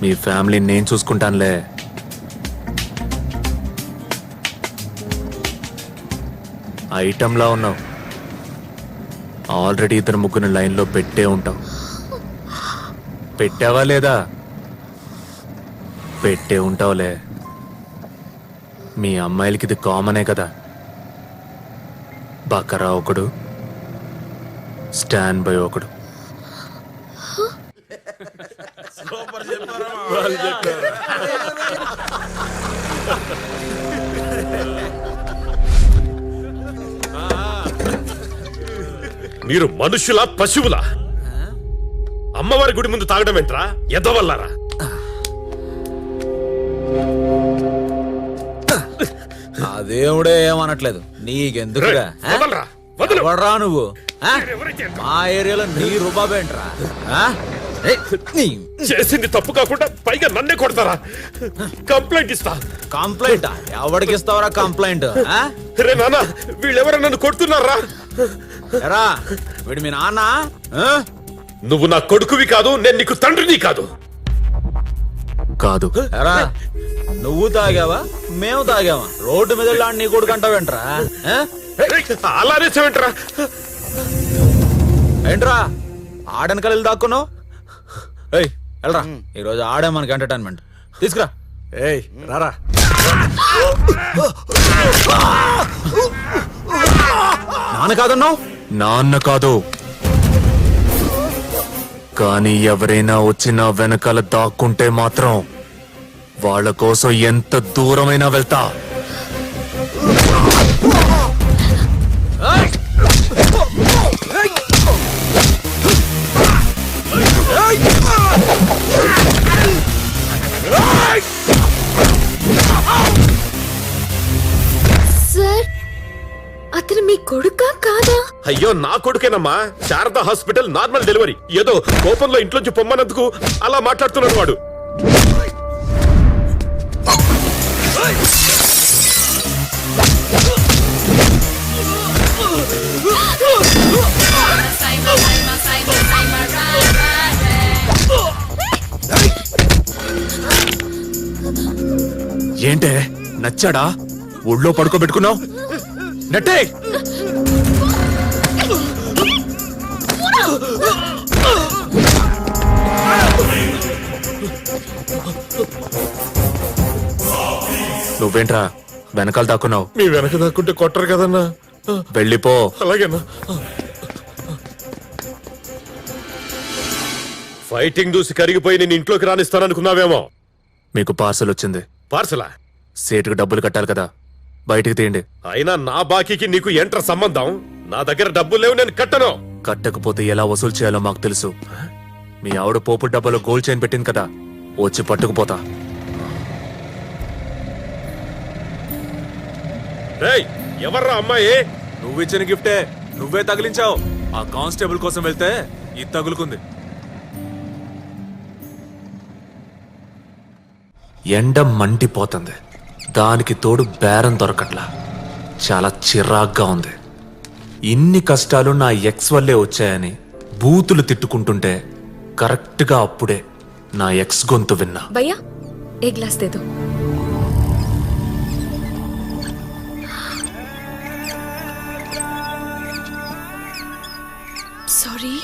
S3: మీ ఫ్యామిలీని నేను చూసుకుంటానులే. ఐటంలా ఉన్నావు. ఆల్రెడీ 2-3 లైన్లో పెట్టే ఉంటావు. పెట్టావా లేదా? పెట్టే ఉంటావులే. మీ అమ్మాయిలకి ఇది కామనే కదా. బకరా ఒకడు, స్టాండ్ బై ఒకడు.
S7: మీరు మనుషులా పశువులా? అమ్మవారి గుడి ముందు తాగడం ఏంట్రా? ఎదవల్లారా?
S1: అదేవుడే ఏమనట్లేదు, నీకెందుకురా?
S7: వదలరా, వదలు.
S1: ఎవడ్రా నువ్వు? మా ఏరియాలో నీ రూబాబేంట్రా?
S7: చేసింది తప్పు కాకుండా పైగా నన్నే కొడతారా? కంప్లైంట్ ఇస్తా.
S1: కంప్లైంట్? ఎవడికి ఇస్తావరా కంప్లైంట్?
S7: రే నాన్న, వీళ్ళెవరో నన్ను కొడుతున్నారా?
S1: ఎరా, వీడు మీ నాన్న?
S7: నువ్వు నా కొడుకువి కాదు, నేను నీకు తండ్రిని కాదు.
S3: కాదు.
S1: ఎరా, నువ్వు తాగావా మేము తాగావా? రోడ్డు మీద వెళ్ళి నీ కొడుకు అంటావేంట్రా?
S7: అలానే చెవింట్రా.
S1: ఏంట్రా ఆడనకలు దాక్కున్నావు? ఏయ్ వెళ్ళరా, ఈరోజు ఆడే మనకి ఎంటర్టైన్మెంట్. తీసుకురా.
S6: ఏయ్ రారా.
S1: నాన్న కాదన్నావు.
S3: నాన్న కాదు, కానీ ఎవరైనా వచ్చి నా వెనకాల దాక్కుంటే మాత్రం వాళ్ళ కోసం ఎంత దూరమైనా వెళ్తా.
S5: సార్, అతను మీ కొడుకా కాదా?
S7: అయ్యో నా కొడుకేనమ్మా. Sharada hospital normal delivery. ఏదో కోపంలో ఇంట్లోంచి పొమ్మన్నందుకు అలా మాట్లాడుతున్నాడు వాడు.
S3: ఏంటే నచ్చాడా? ఒళ్ళో పడుకోబెట్టుకున్నావు. నెట్టే నువ్వేంట్రా వెనకాల దాక్కున్నావు?
S2: మీ వెనక దాక్కుంటే కొట్టరు కదన్నా.
S3: వెళ్ళిపో.
S2: అలాగేనా?
S7: ఫైటింగ్ చూసి కరిగిపోయి నేను ఇంట్లోకి రానిస్తాననుకున్నావేమో.
S3: మీకు పార్సల్ వచ్చింది.
S7: పార్సలా?
S3: సేటుకు డబ్బులు కట్టాలి కదా, బయటికి తీయండి.
S7: అయినా నా బాకీకి నీకు ఏంట్రా సంబంధం? నా దగ్గర డబ్బులు లేవు, నేను కట్టను.
S3: కట్టకపోతే ఎలా వసూలు చేయాలో మాకు తెలుసు. మీ ఆవిడ పోపు డబ్బాలో గోల్డ్ చైన్ పెట్టింది కదా, వచ్చి పట్టుకుపోతా.
S7: రేయ్, ఎవర్రా అమ్మాయి?
S3: నువ్విచ్చిన గిఫ్టే నువ్వే తగిలించావు. ఆ కానిస్టేబుల్ కోసం వెళ్తే ఇది తగులుకుంది. ఎండ మండిపోతుంది, దానికి తోడు బేరం దొరకట్లా. చాలా చిరాగ్గా ఉంది. ఇన్ని కష్టాలు నా ఎక్స్ వల్లే వచ్చాయని బూతులు తిట్టుకుంటుంటే కరెక్ట్గా అప్పుడే నా ఎక్స్ గొంతు విన్నా.
S5: భయ్యా, ఏ గ్లాస్ దేదో. సారీ,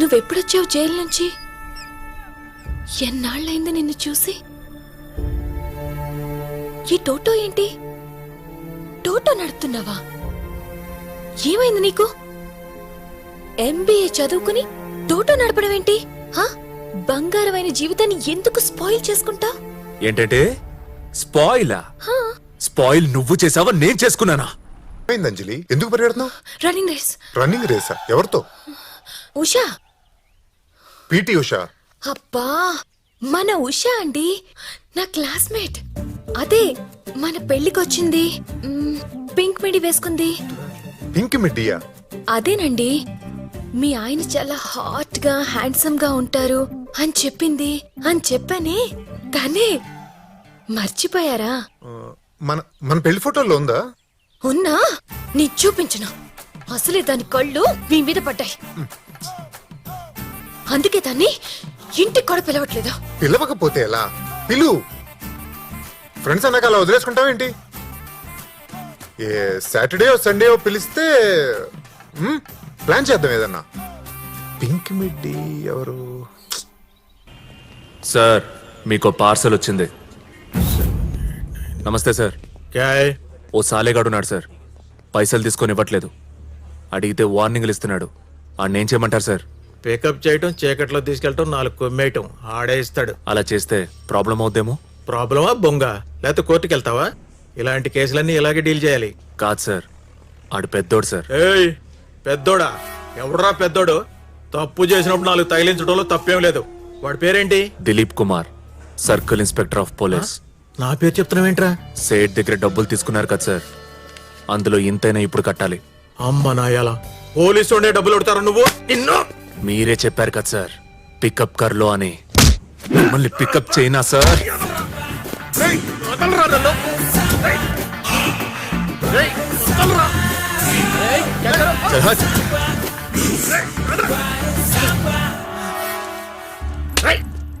S5: నువ్వెప్పుడొచ్చావు జైలు నుంచి? ఎన్నాళ్ళైంది నిన్ను చూసి? ఈ టోటో ఏంటి? టోటో నడుపుతున్నావా? ఏమైంది నీకు? ఎంబీఏ చదువుకుని టోటో నడపడం ఏంటి? బంగారమైన జీవితాన్ని ఎందుకు స్పాయిల్ చేసుకుంటా?
S3: ఏంటంటే స్పాయిలా? స్పాయిల్ నువ్వు చేసావా, నేను చేసుకున్నానా?
S6: అంజలి, ఎందుకు పరిగెడుతున్నావు?
S5: Running race.
S6: రన్నింగ్ రేసా? ఎవరితో?
S5: ఉషా.
S6: పీటీ ఉషా?
S5: అబ్బా, మన ఉషా అండి, నా క్లాస్మేట్. అదే మన పెళ్లికొచ్చింది, పింక్ మిడి వేసుకుంది.
S6: పింక్ మిడ్డియా?
S5: అదేనండి, మీ ఆయన చాలా హాట్ గా హ్యాండ్సమ్ గా ఉంటారు అని చెప్పింది అని చెప్పానే, తనే. మర్చిపోయారా?
S6: మన మన పెళ్లి ఫోటోల్లో ఉందా?
S5: ఉన్నా, నీ చూపించను. అసలే దాని కళ్ళు మీ మీద పడ్డాయి, అందుకే దాన్ని ఇంటికి కూడా పిలవట్లేదు.
S6: పిలవకపోతే ఎలా? పిలు. ఫ్రెండ్స్ అన్నాక అలా వదిలేసుకుంటావేంటి? ఏ సాటర్డే సండే పిలిస్తే ప్లాన్ చేద్దాం ఏదన్నా. పింక్ మిడ్డి ఎవరు?
S3: సార్, మీకు పార్సల్ వచ్చింది. నమస్తే సార్. ఓ సాలేగాడున్నాడు సార్, పైసలు తీసుకొని ఇవ్వట్లేదు. అడిగితే వార్నింగ్లు ఇస్తున్నాడు. ఆడనేం చేయమంటారు సార్?
S2: పికప్ చేయటం, చీకట్లో తీసుకెళ్ళటం, 4 కొమ్మేయటం. ఆడే ఇస్తాడు.
S3: అలా చేస్తే ప్రాబ్లం అవుద్దేమో.
S2: ప్రాబ్లమా బొంగ? లేకపోతే కోర్టుకి వెళ్తావా? ఇలాంటి కేసులన్నీ ఇలాగే డీల్ చేయాలి.
S3: కాదు సార్, ఆడు పెద్దోడు సార్.
S2: ఏయ్, పెద్దోడా? ఎవడరా పెద్దోడు? తప్పు చేసినప్పుడు 4 తగిలించడంలో తప్పేం లేదు. వాడి పేరేంటి?
S3: Dilip Kumar, circle inspector of police.
S2: నా పేరు చెప్తున్నావేంట్రా?
S3: సేట్ దగ్గర డబ్బులు తీసుకున్నారు కదా సార్, అందులో ఇంతైనా ఇప్పుడు కట్టాలి.
S2: అమ్మ నాయాల, పోలీసు ఉండే డబ్బులు కొడతారా నువ్వు? నిన్ను
S3: మీరే చెప్పారు కదా సార్, పికప్ కర్లో అని. మిమ్మల్ని పికప్ చేయనా సార్?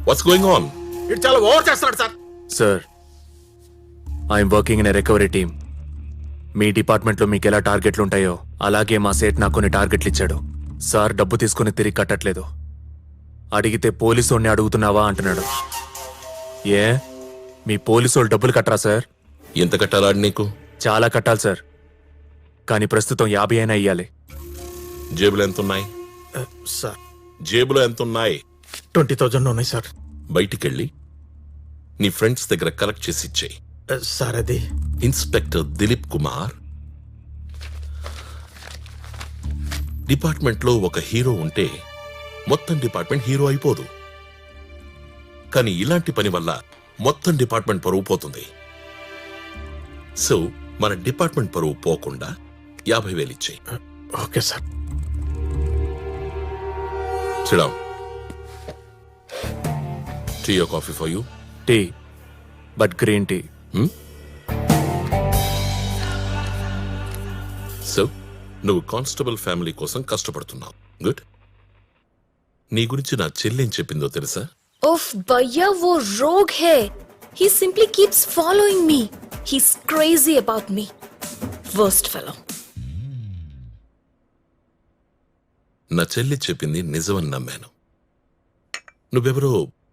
S7: What's going on?
S2: ఇటు చాలా ఓవర్ చేస్తున్నాడు sir.
S3: Sir, I'm working in a recovery team. మీ డిపార్ట్మెంట్లో మీకు ఎలా టార్గెట్లు ఉంటాయో అలాగే మా సేట్ నాకు కొన్ని టార్గెట్లు ఇచ్చాడు. సార్ డబ్బు తీసుకుని తిరిగి కట్టట్లేదు. అడిగితే పోలీసోడిని అడుగుతున్నావా అంటున్నాడు. ఏ, మీ పోలీసోళ్ళు డబ్బులు కట్టరా సార్?
S7: ఎంత కట్టాలా నీకు?
S3: చాలా కట్టాలి సార్, కానీ ప్రస్తుతం 50 అయినా ఇయ్యాలి.
S7: జేబులో ఎంతున్నాయి?
S2: సార్
S7: జేబులో ఎంతున్నాయి?
S2: 20,000 ఉన్నాయి సార్.
S7: బయటికెళ్ళి నీ ఫ్రెండ్స్ దగ్గర కలెక్ట్ చేసి ఇచ్చేయి.
S2: సార్ అది
S7: ఇన్స్పెక్టర్ దిలీప్ కుమార్, డిపార్ట్మెంట్లో ఒక హీరో ఉంటే మొత్తం డిపార్ట్మెంట్ హీరో అయిపోదు. కానీ ఇలాంటి పని వల్ల మొత్తం డిపార్ట్మెంట్ పరువు పోతుంది. సో మన డిపార్ట్మెంట్ పరువు పోకుండా 50,000 ఇచ్చేయి.
S2: Okay sir.
S7: Sit down. Tea or coffee for you?
S3: Tea, but green tea.
S7: So నువ్వు కానిస్టేబుల్ ఫ్యామిలీ కోసం కష్టపడుతున్నావు. గుడ్. నీ గురించి నా చెల్లేం చెప్పిందో తెలుసా?
S5: ओफ भैया वो रोग है. He simply keeps following me. He's crazy about me. Worst fellow.
S7: నా చెల్లి చెప్పింది నిజమని నమ్మాను. నువ్వెవరో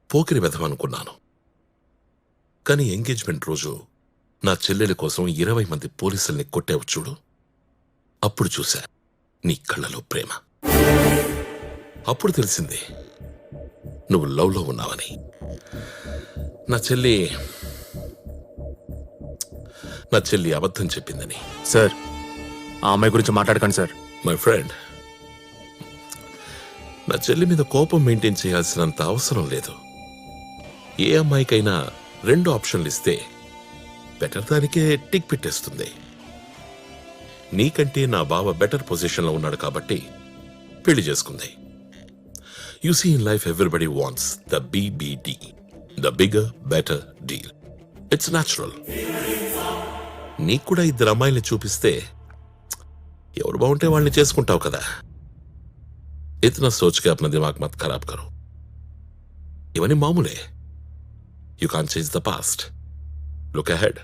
S7: పోకిరి వెధవనుకున్నాను. కానీ ఎంగేజ్మెంట్ రోజు నా చెల్లెలి కోసం 20 మంది పోలీసుల్ని కొట్టావు చూడు, అప్పుడు చూశా నీ కళ్ళలో ప్రేమ. అప్పుడు తెలిసింది నువ్వు లవ్లో ఉన్నావని. నా చెల్లి అబద్ధం చెప్పిందని.
S3: సార్, ఆ అమ్మాయి గురించి మాట్లాడకండి సార్.
S7: మై ఫ్రెండ్, నా చెల్లి మీద కోపం మెయింటైన్ చేయాల్సినంత అవసరం లేదు. ఏ అమ్మాయికైనా 2 ఆప్షన్లు ఇస్తే బెటర్ దానికే టిక్ పెట్టేస్తుంది. నీకంటే నా బావ బెటర్ పొజిషన్లో ఉన్నాడు కాబట్టి పెళ్లి చేసుకుంది. You see in life everybody wants the BBD, the bigger better deal. It's natural. నీకు కూడా 2 అమ్మాయిల్ని చూపిస్తే ఎవరు బాగుంటే వాళ్ళని చేసుకుంటావు కదా. इतना सोच के अपना दिमाग मत खराब करो. इवनी मामूले. You can't change the past. Look ahead.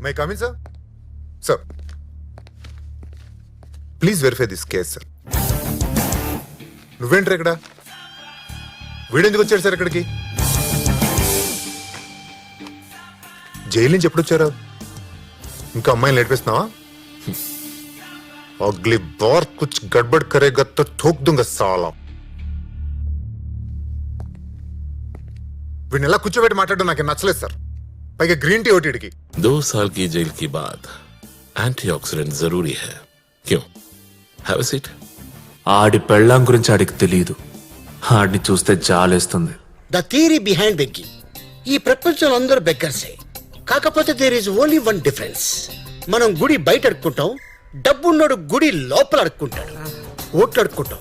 S6: May I come in, sir? Sir, please verify this case, sir. నువ్వేంట్రా ఇక్కడ? వీడెందుకు వచ్చాడు సార్ ఇక్కడికి? జైలు నుంచి ఎప్పుడు వచ్చారు? ఇంకా అమ్మాయిని నేర్పిస్తున్నావా? अगली बार कुछ गड़बड़ करेगा तो ठोक दूंगा साला. వీడిని ఎలా కూర్చోబెట్టి మాట్లాడడం నాకు నచ్చలేదు సార్. పైగా గ్రీన్ టీ ఓటీడికి
S7: 2 साल की जेल के बाद एंटीऑक्सीडेंट जरूरी है. क्यों? Have a seat.
S3: ఆడి పెళ్ళాం గురించి ఆడికి తెలియదు. ఆడిని చూస్తే జాలేస్తుంది.
S10: The theory behind begging. ఈ ప్రపంచంలో అందరూ బెగ్గర్సే. కాకపోతే there is only one difference. మనం గుడి బయట అడుక్కుంటాం, డబ్బున్నోడు గుడి లోపల అడుక్కుంటాడు. ఓట్లు అడుక్కుంటాం,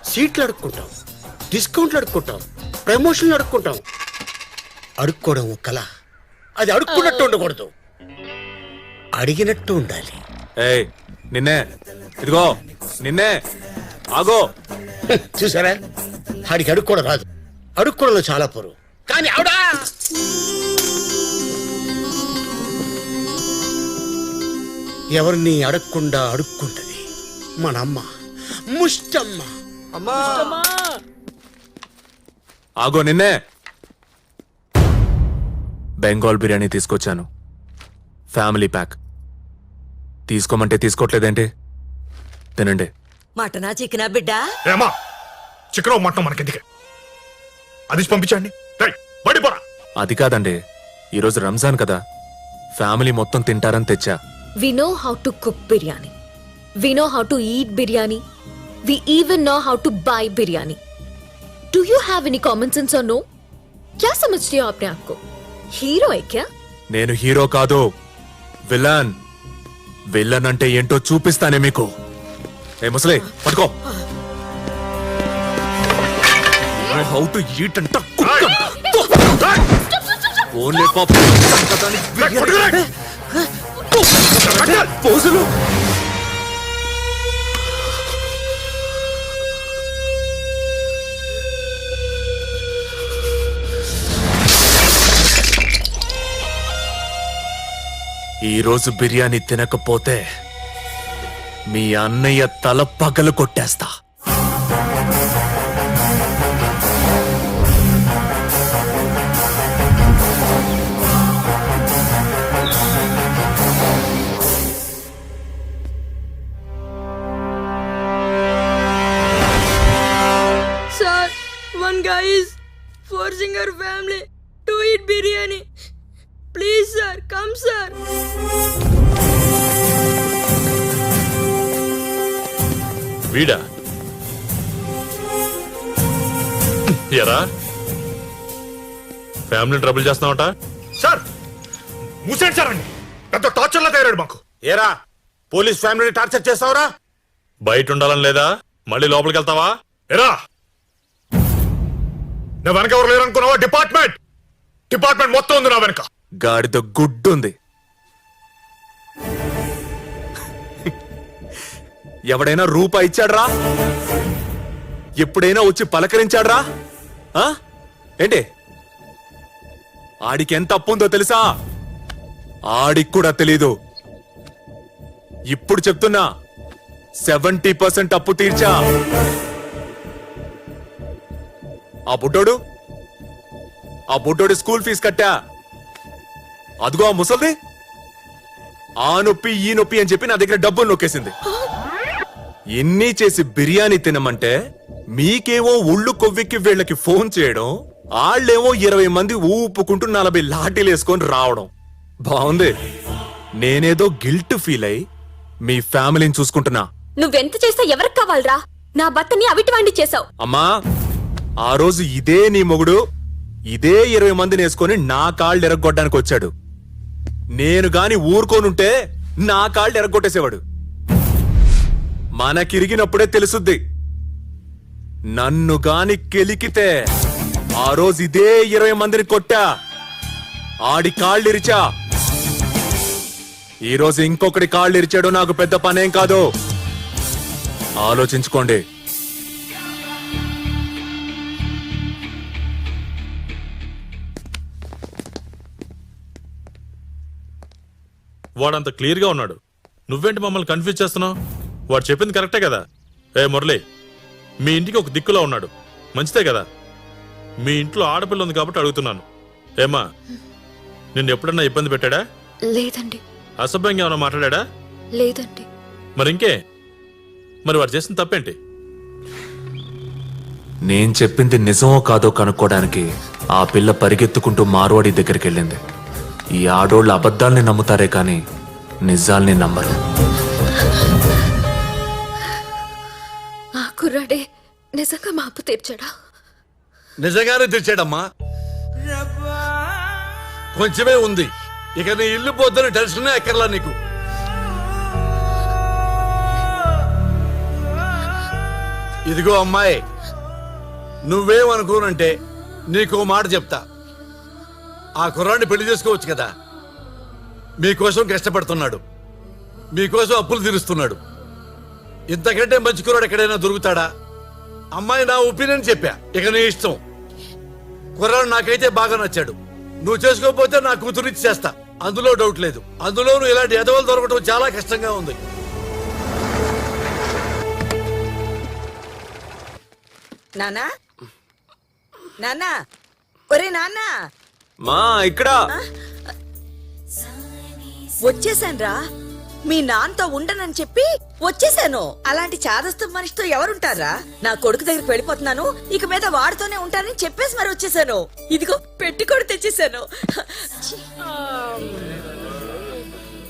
S10: సీట్లు అడుక్కుంటాం, డిస్కౌంట్లు అడుక్కుంటాం, ప్రమోషన్లు అడుక్కుంటాం. అడుక్కోవడం ఒక కళ. అది అడుక్కున్నట్టు ఉండకూడదు, అడిగినట్టు ఉండాలి.
S3: ఏయ్, నిన్నే, ఇదిగో నిన్నే, ఆగో.
S10: చూసారా, ఆడికి అడుక్కోవడం రాదు. అడుక్కోవడంలో చాలా పొరు. కానీ ఆవిడా ఎవరిని అడగకుండా అడుక్కుంటది. మన అమ్మ ముష్టమ్మ.
S3: ఆగో నిన్నే. బెంగాల్ బిర్యానీ తీసుకొచ్చాను, ఫ్యామిలీ ప్యాక్. తీసుకోమంటే తీసుకోవట్లేదేంటి? తినండి.
S8: మటనా చికెనా బిడ్డా?
S9: ఏమా చికెన్ మటన్ మనకెందుకే? అది పంపించండి.
S3: అది కాదండి, ఈరోజు రంజాన్ కదా, ఫ్యామిలీ మొత్తం తింటారని తెచ్చా.
S5: We know how to cook biryani. We know how to eat biryani. We even know how to buy biryani. Do you have any common sense or no? क्या समझते हो अपने आप को? हीरो है क्या?
S3: నేను హీరో కాదు, విలన్. విలన్ అంటే ఏంటో చూపిస్తానే మీకు. ఏ ముసలి, పట్టుకో. హౌ టు ఈట్ అంట, ఓన్లీ పోజులు. ఈరోజు బిర్యానీ తినకపోతే మీ అన్నయ్య తల పగలు కొట్టేస్తా.
S7: వీడా ఎరా ఫ్యామిలీ ట్రబుల్ చేస్తున్నావట?
S9: సార్ మూసేయండి సార్ అండి పెద్ద టార్చర్లా తయారాడు మాకు.
S10: ఏరా పోలీస్ ఫ్యామిలీని టార్చర్ చేస్తావురా?
S7: బయట ఉండాలని లేదా? మళ్ళీ లోపలికి వెళ్తావా?
S9: ఎరా నా వెనక ఎవరు లేరు అనుకున్నావా? డిపార్ట్మెంట్ మొత్తం ఉంది నా వెనక.
S3: గాడిద గుడ్డుంది. ఎవడైనా రూపాయి ఇచ్చాడ్రా? ఎప్పుడైనా వచ్చి పలకరించాడ్రా? ఆ? ఏంటి ఆడికి ఎంత అప్పు ఉందో తెలుసా? ఆడికి కూడా తెలీదు. ఇప్పుడు చెప్తున్నా 70% అప్పు తీర్చా. ఆ బుడ్డోడు స్కూల్ ఫీజు కట్టా. అదిగో ఆ ముసల్ది ఆ నొప్పి ఈ నొప్పి అని చెప్పి నా దగ్గర డబ్బులు నొక్కేసింది. ఎన్ని చేసి బిర్యానీ తినమంటే మీకేమో ఒళ్ళు కొవ్వెక్కి వీళ్ళకి ఫోన్ చేయడం, వాళ్ళేమో 20 మంది ఊపుకుంటూ 40 లాఠీలు వేసుకొని రావడం. బాగుంది. నేనేదో గిల్ట్ ఫీల్ అయి మీ ఫ్యామిలీని చూసుకుంటున్నా.
S11: నువ్వెంత చేస్తే ఎవరికి కావాలరా? నా భర్తని అవిటివాణ్ణి చేసావు.
S3: అమ్మా ఆ రోజు ఇదే నీ మొగుడు ఇదే 20 మందిని వేసుకొని నా కాళ్ళు ఎరగొట్టడానికి వచ్చాడు. నేను గాని ఊరుకోనుంటే నా కాళ్ళు ఎరగొట్టేసేవాడు. మనకిరిగినప్పుడే తెలుసుద్ది. నన్ను గాని కెలికితే ఆ రోజు ఇదే 20 మందిని కొట్టా, ఆడి కాళ్ళు ఇరిచా. ఈ రోజు ఇంకొకటి కాళ్ళు ఇరిచాడు. నాకు పెద్ద పనేం కాదు. ఆలోచించుకోండి.
S7: వాడంత క్లియర్ గా ఉన్నాడు, నువ్వేంటి మమ్మల్ని కన్ఫ్యూజ్ చేస్తున్నావు? వాడు చెప్పింది కరెక్టే కదా. ఏ మురళి, మీ ఇంటికి ఒక దిక్కులా ఉన్నాడు, మంచిదే కదా. మీ ఇంట్లో ఆడపిల్ల ఉంది కాబట్టి అడుగుతున్నాను. ఏమా నిన్ను ఎప్పుడన్నా ఇబ్బంది పెట్టాడా?
S11: లేదండి.
S7: అసభ్యంగా ఏమైనా మాట్లాడా?
S11: లేదండి.
S7: మరి ఇంకే? మరి వాడు చేసిన తప్పేంటి?
S3: నేను చెప్పింది నిజమో కాదో కనుక్కోడానికి ఆ పిల్ల పరిగెత్తుకుంటూ మార్వాడి దగ్గరికి వెళ్ళింది. ఈ ఆడోళ్ళు అబద్ధాల్ని నమ్ముతారే కాని నిజాల్ని నమ్మరు.
S11: ఆ కుర్రాడే నిజంగా మా అప్పు తీర్చాడా?
S10: నిజంగానే తెచ్చాడమ్మా. కొంచెమే ఉంది, ఇక నీ ఇల్లు పోద్దని టెన్షనే ఎక్కర్లా నీకు. ఇదిగో అమ్మాయి, నువ్వేమనుకోనంటే నీకు మాట చెప్తా. ఆ కుర్రాన్ని పెళ్లి చేసుకోవచ్చు కదా. మీకోసం కష్టపడుతున్నాడు, మీకోసం అప్పులు తీరుస్తున్నాడు. ఇంతకంటే మంచి కుర్రాడు ఎక్కడైనా దొరుకుతాడా? అమ్మాయి నా ఒపీనియన్ చెప్పా, ఇక నీ ఇష్టం. కుర్రాడు నాకైతే బాగా నచ్చాడు. నువ్వు చేసుకోకపోతే నా కూతురిచ్చి చేస్తా, అందులో డౌట్ లేదు. అందులో నువ్వు ఇలాంటి ఎదవలు దొరకడం చాలా కష్టంగా ఉంది.
S8: నానా నానా, ఒరే నాన్నా,
S3: మా ఇక్కడ
S8: వచ్చేసాన్రా. మీ నాన్నతో ఉండనని చెప్పి వచ్చేసాను. అలాంటి చాదస్తు మనిషితో ఎవరుంటారా? నా కొడుకు దగ్గరికి వెళ్ళిపోతున్నాను, ఇక మీద వాడితోనే ఉంటానని చెప్పేసి మరి వచ్చేసాను. ఇదిగో పెట్టి కూడా తెచ్చేసాను.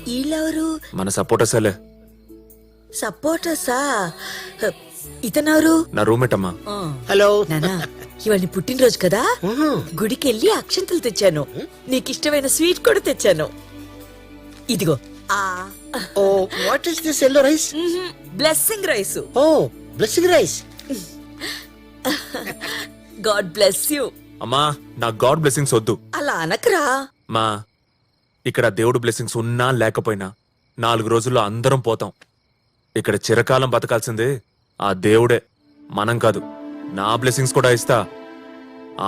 S8: వీళ్ళెవరు?
S3: మన సపోర్టర్సలే.
S8: సపోర్టర్సా? ఇతనెవరు?
S3: నా రూమ్మేట్ అమ్మా.
S10: హలో
S8: నానా, ఇవాళ పుట్టినరోజు కదా, గుడికి వెళ్ళి అక్షంతలు తెచ్చాను. నీకు ఇష్టమైన స్వీట్ కూడా తెచ్చాను. ఇదిగో.
S10: Oh what is this yellow rice?
S8: Blessing rice.
S10: Oh blessing rice.
S8: God bless you.
S3: అమ్మా నా గాడ్ బ్లెస్సింగ్స్ వద్దు.
S8: అలా అనకరా.
S3: మా ఇక్కడ దేవుడు బ్లెస్సింగ్స్ ఉన్నా లేకపోయినా 4 రోజుల్లో అందరం పోతాం. ఇక్కడ చిరకాలం బతకాల్సిందే ఆ దేవుడే, మనం కాదు. నా బ్లెస్సింగ్స్ కూడా ఇస్తా,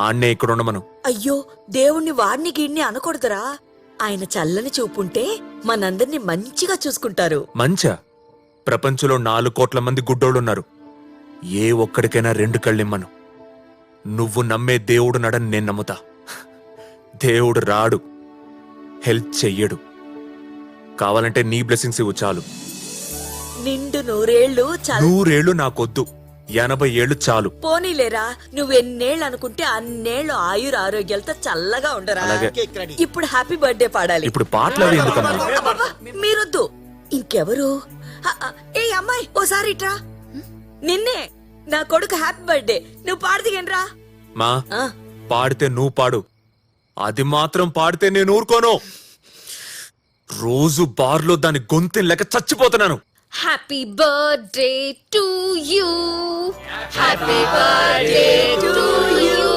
S3: ఆన్నే ఇక్కడ ఉండమను.
S8: అయ్యో, దేవుణ్ణి వాడిని గీడిని అనకూడదురా. ఆయన చల్లని చూపుంటే మనందరినీ మంచిగా చూసుకుంటారు.
S3: మంచా? ప్రపంచంలో 4 కోట్ల మంది గుడ్డోళ్ళున్నారు. ఏ ఒక్కడికైనా 2 కళ్ళిమ్మను. నువ్వు నమ్మే దేవుడు నడని నేను నమ్ముతా. దేవుడు రాడు, హెల్ప్ చెయ్యడు. కావాలంటే నీ బ్లెస్సింగ్స్ ఇవ్వు చాలు.
S8: నిండు 100 ఏళ్ళు చాలు.
S3: 100 ఏళ్ళు నాకొద్దు, 80 ఏళ్ళు చాలు.
S8: పోనీలేరా, నువ్వెన్నేళ్ళు అనుకుంటే అన్నేళ్ళు ఆయుర ఆరోగ్యాలతో చల్లగా ఉండరా.
S3: అలాగే.
S8: ఇప్పుడు హ్యాపీ బర్త్డే పాడాలి.
S3: ఇప్పుడు పాటలు అవి ఎందుకమ్మా?
S8: అబ్బబ్బా, మీరొద్దు. ఇంకెవరు? ఏ అమ్మాయి, ఓసారి ఇట్రా. నిన్నే నా కొడుకు హ్యాపీ బర్త్డే నువ్వు పాడదిగండ్రా.
S3: మా పాడితే నువ్వు పాడు, అది మాత్రం పాడితే నేను ఊరుకోను. రోజు బార్లో దాని గొంతెం లెక్క చచ్చిపోతున్నాను.
S5: Happy birthday to you, happy birthday to you,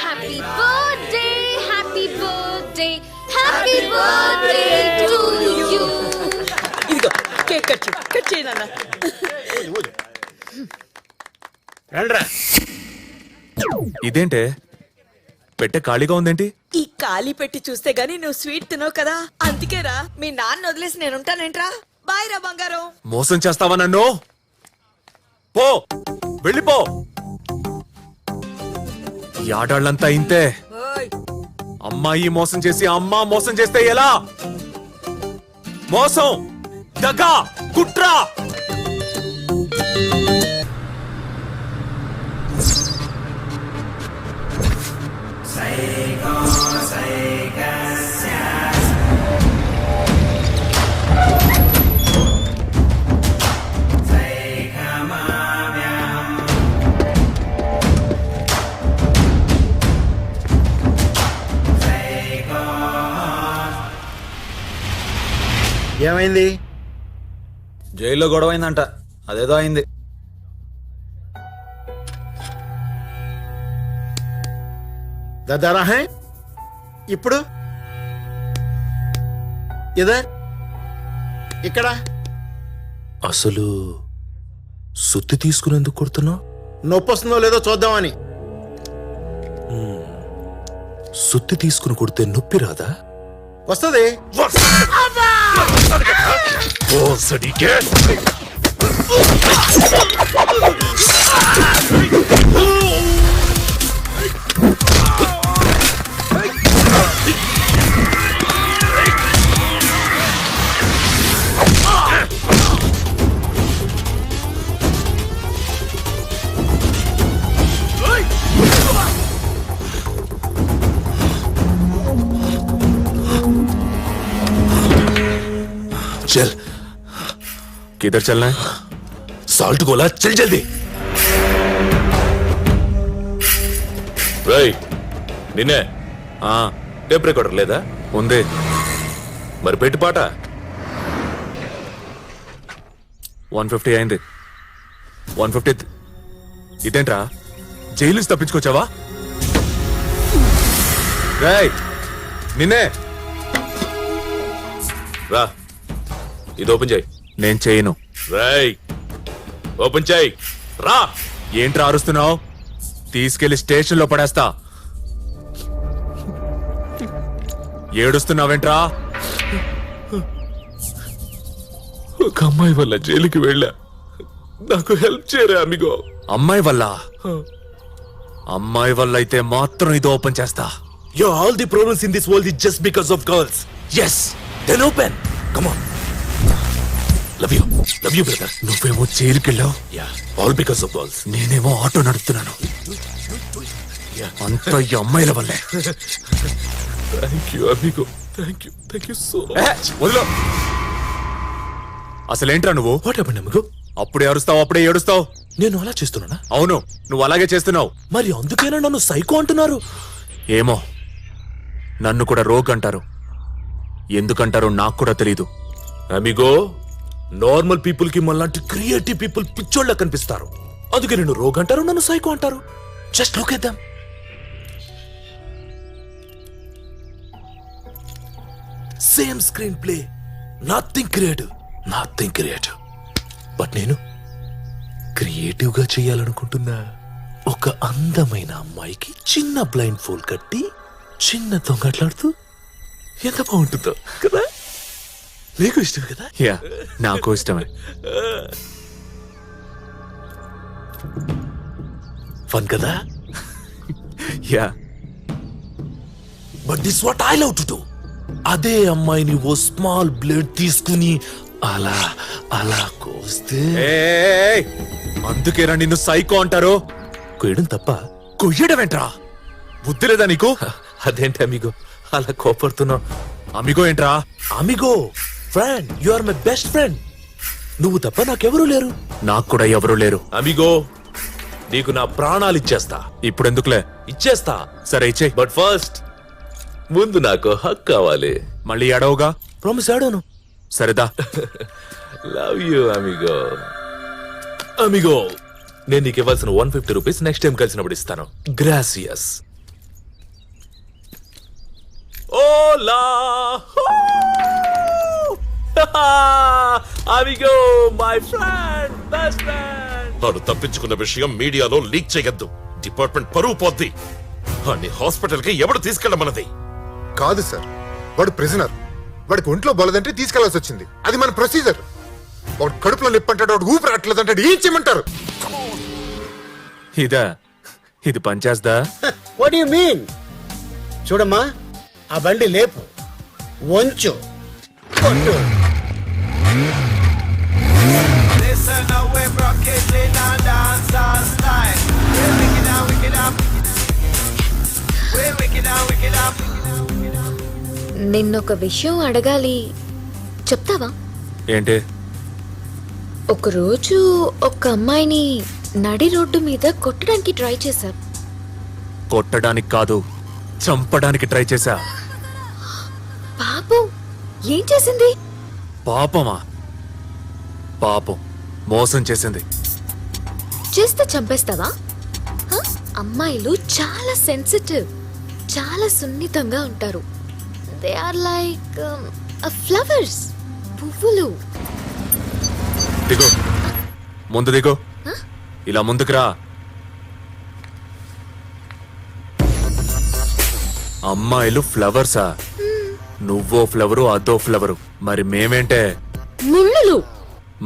S5: happy birthday, happy birthday, happy birthday to you.
S8: ఇదిగో కేక్ కట్ చేయి నాన్న.
S3: ఇదేంటే పెట్టె ఖాళీగా ఉందేంటి?
S8: ఈ ఖాళీ పెట్టి చూస్తే గానీ నువ్వు స్వీట్ తినవు కదా, అందుకేరా మీ నాన్న వదిలేసి నేనుంటానేంట్రా. బాయ్ రా బంగారం.
S3: మోసం చేస్తావా నన్ను? పో, వెళ్ళిపో. ఈ ఆడాళ్ళంతా ఇంతే.
S8: ఓయ్
S3: అమ్మాయి మోసం చేసి అమ్మ మోసం చేస్తే ఎలా? మోసం, దగా, కుట్ర.
S10: ఏమైంది?
S1: జైల్లో గొడవ అయిందంట, అదేదో అయింది.
S10: దాదారా హై ఇప్పుడు ఇదే ఇక్కడ
S7: అసలు సుత్తి తీసుకునేందుకు కొడుతున్నావు?
S10: నొప్పి వస్తుందో లేదో చూద్దామని.
S7: సుత్తి తీసుకుని కొడితే నొప్పి రాదా?
S10: వస్తుంది.
S7: चल,
S3: किधर चलना है?
S7: साल्ट गोला, चल जल्दी. రేయ్, నిన్నే టేప్ రికార్డర్ లేదా?
S3: ఉంది.
S7: మరి పెట్టి పాట
S3: 150 అయింది. 150. ఇదేంట్రా, జైలు నుంచి తప్పించుకొచ్చావా? రేయ్, నిన్నే.
S7: రా, ఇది ఓపెన్ చేయి.
S3: నేను చేయను.
S7: రేయ్, ఓపెన్ చేయి. రా.
S3: ఏంట్రా అరుస్తున్నావు? తీసుకెళ్లి స్టేషన్ లో పడేస్తా. ఏడుస్తున్నావేంట్రా?
S7: ఒక అమ్మాయి వల్ల జైలుకి వెళ్ళా, నాకు హెల్ప్ చేయరా అమిగో.
S3: అమ్మాయి వల్ల? అమ్మాయి వల్ల అయితే మాత్రం ఇది ఓపెన్ చేస్తా.
S7: All the problems in this world is just because of girls. Yes, then open. Come on. Love you brother.
S3: నువ్వేమో జైలుకెళ్ళావు,
S7: Yeah, all because of girls.
S3: నేనేమో ఆటో నడుపుతున్నాను. అంత ఈ అమ్మాయిల వల్లే.
S7: Thank you amigo. Thank you so much.
S3: వదిలో. అసలేంట్రా నువ్వు?
S7: What happened amigo?
S3: అప్పుడే అరుస్తావు, అప్పుడే ఏడుస్తావు.
S7: నేను అలా చేస్తున్నానా?
S3: అవును, నువ్వు అలాగే చేస్తున్నావు.
S7: మరి అందుకేనా నన్ను సైకో అంటున్నారు?
S3: ఏమో, నన్ను కూడా రోగ్ అంటారు. ఎందుకంటారో నాకు కూడా తెలీదు.
S7: అమిగో, నార్మల్ పీపుల్ కి మళ్ళాంటి క్రియేటివ్ పీపుల్ పిచ్చోళ్ళ కనిపిస్తారు. అందుకే నేను రోగ్ అంటారు, నన్ను సైకో అంటారు. Just look at them. Same screen play, nothing creative. But నేను క్రియేటివ్ గా చేయాలనుకుంటున్నా. ఒక అందమైన అమ్మాయికి చిన్న బ్లైండ్ ఫోల్ కట్టి చిన్న దొంగట్లాడుతూ ఎంత బాగుంటుందో కదా. నీకు ఇష్టం కదా?
S3: యా, నాకు ఇష్టమే.
S7: ఫన్ కదా?
S3: Yeah,
S7: but this what I love to do. అదే అమ్మాయిని ఓ స్మాల్ బ్లేడ్ తీసుకుని అలా అలా కోస్తే.
S3: ఏయ్, అందుకేరా నిన్ను సైకో అంటారు.
S7: కొయ్యడం తప్ప?
S3: కొయ్యడమేంట్రా, బుద్ధి లేదా నీకు?
S7: అదేంటి అమిగో అలా కోపడుతున్నావు?
S3: అమిగో ఏంట్రా?
S7: అమిగో, friend, you are my best friend. నువ్వు తప్ప నాకెవరూ లేరు.
S3: నాకు కూడా ఎవరూ లేరు.
S7: అమిగో నీకు నా ప్రాణాలు ఇచ్చేస్తా.
S3: ఇప్పుడెందుకులే,
S7: ఇచ్చేస్తా.
S3: సరే ఇచ్చే.
S7: బట్ ఫస్ట్ ముందు నాకు హక్ కావాలి.
S3: మళ్ళీ అడవుగా.
S7: ప్రామిస్ ఆడాను.
S3: సరేదా.
S7: లవ్ యూ అమిగో. అమిగో నేను నీకు ఇవ్వాల్సిన 150 రూపీస్ నెక్స్ట్ టైం కలిసినప్పుడు ఇస్తాను. గ్రాసియస్. ఓలా అమిగో మై ఫ్రెండ్, బెస్ట్ ఫ్రెండ్. వాడు తప్పించుకున్న విషయం మీడియాలో లీక్ చేయొద్దు. డిపార్ట్మెంట్ పరువు పోద్ది. వాడిని హాస్పిటల్ కి ఎవడు తీసుకెళ్ళమన్నది?
S6: కాదు సార్, వాడు ప్రిజనర్. వాడికి ఒంట్లో బలదంటే తీసుకెళ్లాల్సి వచ్చింది. అది మన ప్రొసీజర్. వాడు కడుపులో నొప్పి అంటాడు, వాడు ఊపిరాట్లేదు అంటాడు. ఏం చేయమంటారు?
S3: ఇదా, ఇది పనిచేస్తా?
S10: What you mean? చూడమ్మా, ఆ బండి లేపు, వంచు, కొట్టు.
S5: నిన్నొక విషయం అడగాలి, చెప్తావా?
S3: ఏంటి?
S5: ఒకరోజు ఒక అమ్మాయిని నడి రోడ్డు మీద కొట్టడానికి ట్రై చేశారు.
S3: కొట్టడానికి కాదు, చంపడానికి ట్రై చేశా.
S5: పాపం, ఏం చేసింది?
S3: పాపమా? పాపం, మోసం చేసింది.
S5: చేస్తే చంపేస్తావా? హ? అమ్మాయిలు చాలా సెన్సిటివ్, చాలా సున్నితంగా ఉంటారు. దే ఆర్ లైక్ ఫ్లవర్స్, పువ్వులు.
S3: దిగో, ముందు దిగో. ఇలా ముందుకు రా. అమ్మాయిలు ఫ్లవర్సా? నువ్వో ఫ్లవరు, అదో ఫ్లవరు. మరి మేమేంటే?
S5: ముళ్ళులు.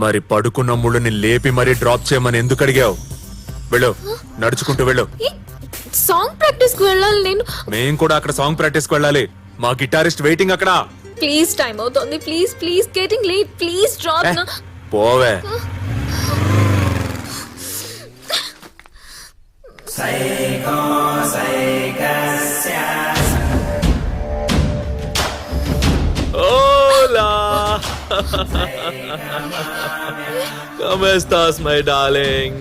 S3: మరి పడుకున్న ముళ్ళుని లేపి మరీ డ్రాప్ చేయమని ఎందుకు అడిగావు? వెళ్ళు, నడుచుకుంటూ వెళ్ళు.
S5: సాంగ్ ప్రాక్టీస్ కు వెళ్ళాలి నేను.
S3: మేం కూడా అక్కడ సాంగ్ ప్రాక్టీస్ కు వెళ్ళాలి. మా గిటారిస్ట్ వెయిటింగ్ అక్కడ.
S5: ప్లీజ్, టైం అవుతుంది. Please please, getting late. Please drop నా.
S3: పోవే.
S7: Hola. ¿Cómo estás, my darling?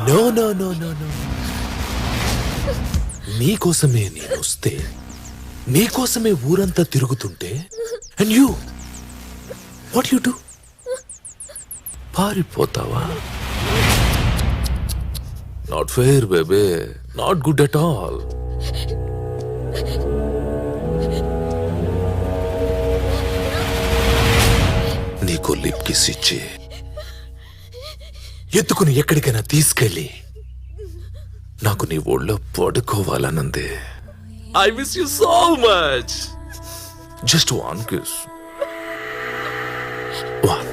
S7: No, no, no, no, no. నీకోసమే నేను వస్తే, నీకోసమే ఊరంతా తిరుగుతుంటే, and you what you do? పారిపోతావా? Not fair babe, not good at all. నీకు లిప్ కిస్ ఇచ్చి ఎత్తుకుని ఎక్కడికైనా తీసుకెళ్ళి నాకు నీ ఒళ్ళో పడుకోవాలనుంది. I miss you so much. Just one kiss. One.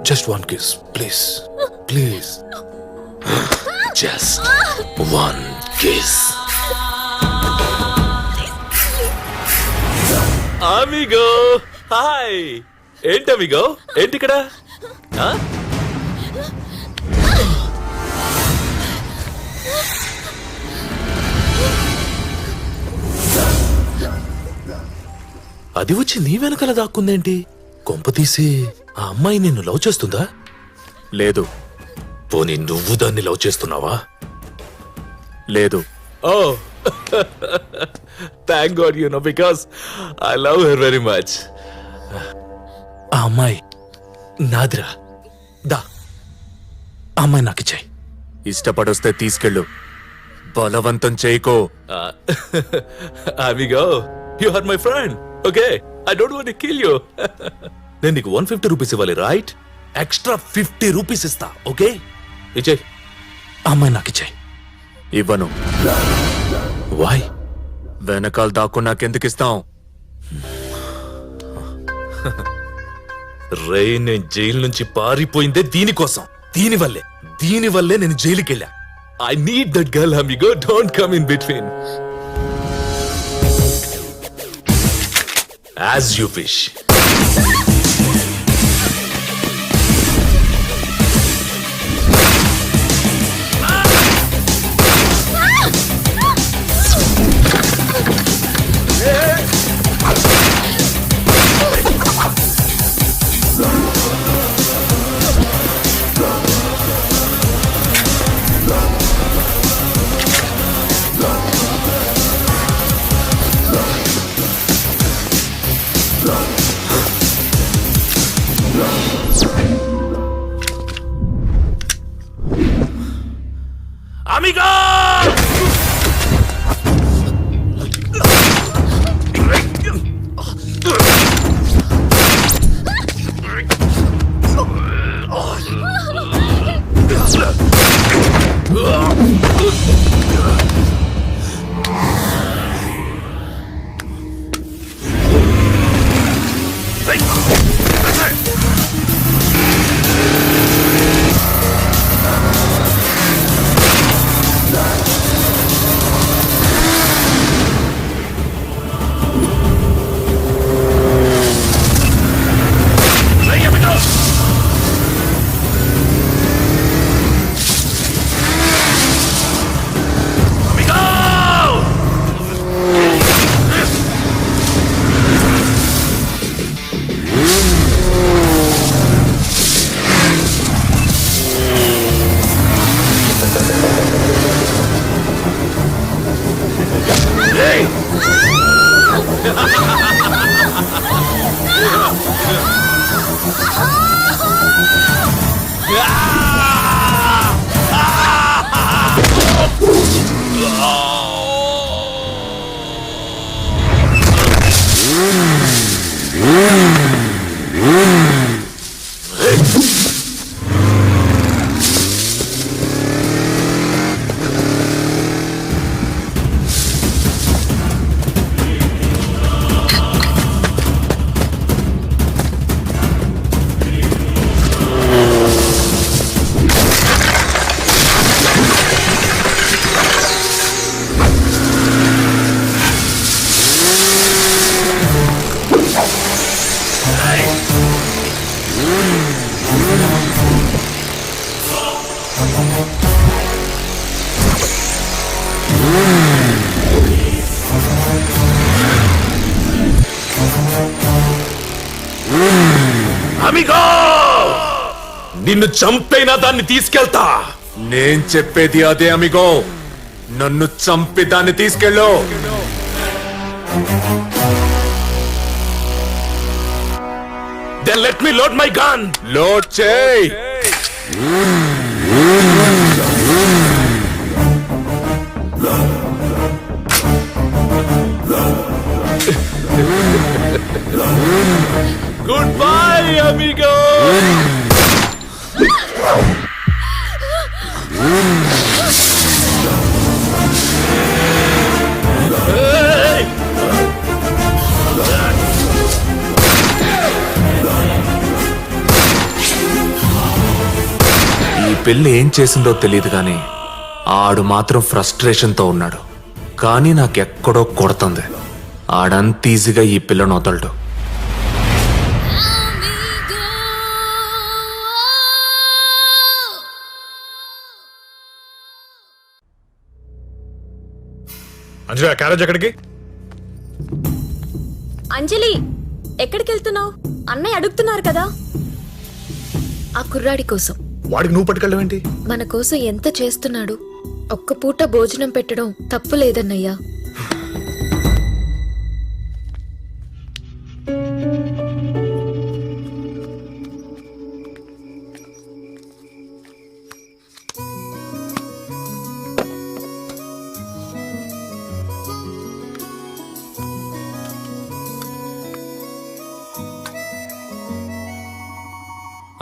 S7: Just one kiss, please. Please. Just one kiss. Amigo. Hi. ఏంటి అమిగో? ఏంటి ఇక్కడ? అది వచ్చి నీ వెనకాల దాక్కుందేంటి? కొంప తీసి ఆ అమ్మాయి నిన్ను లవ్ చేస్తుందా?
S3: లేదు.
S7: పోనీ నువ్వు దాన్ని లవ్ చేస్తున్నావా?
S3: లేదు.
S7: Oh thank god, you know, because I love her very much. ఆ అమ్మాయి నాదిరా. దా, ఆ అమ్మాయి నాకు ఇచ్చాయి.
S3: ఇష్టపడొస్తే తీసుకెళ్ళు, బలవంతం చేయకో.
S7: అమిగో, you are my friend. Okay, I don't want to kill you. నేను నీకు 150 రూపీస్ ఇవ్వాలి, రైట్? ఎక్స్ట్రా 50 రూపీస్ ఇస్తా. ఓకే, ఇచ్చేయ్. అమ్మాయి నాకు ఇచ్చేయ్.
S3: ఇవ్వను.
S7: వై?
S3: వెనకాల దాక్కు నాకెందుకు ఇస్తాం?
S7: రే, నేను జైలు నుంచి పారిపోయిందే దీనికోసం. దీనివల్లే నేను జైలుకి వెళ్ళా. I need that girl amigo. Don't come in between. As you wish. Amigo నిన్ను చంపైనా దాన్ని తీసుకెళ్తా.
S3: నేను చెప్పేది అదే అమిగో, నన్ను చంపి దాన్ని తీసుకెళ్ళు.
S7: Then let me load my gun.
S3: Load చేయి.
S7: Goodbye, amigo. Hey!
S3: ఈ పిల్ల ఏం చేసిందో తెలియదు కానీ ఆడు మాత్రం ఫ్రస్ట్రేషన్తో ఉన్నాడు. కానీ నాకెక్కడో కొడుతుంది. ఆడంత ఈజీగా ఈ పిల్లను వదలడు.
S2: అంజలి క్యారేజ్ ఎక్కడికి?
S11: అంజలి ఎక్కడికి వెళ్తున్నావు? అన్నయ్య అడుగుతున్నారు కదా.
S5: ఆ కుర్రాడి కోసం.
S2: వాడికి నువ్వు పట్టుకెళ్ళవేంటి?
S5: మన కోసం ఎంత చేస్తున్నాడు. ఒక్క పూట భోజనం పెట్టడం తప్పు లేదన్నయ్యా.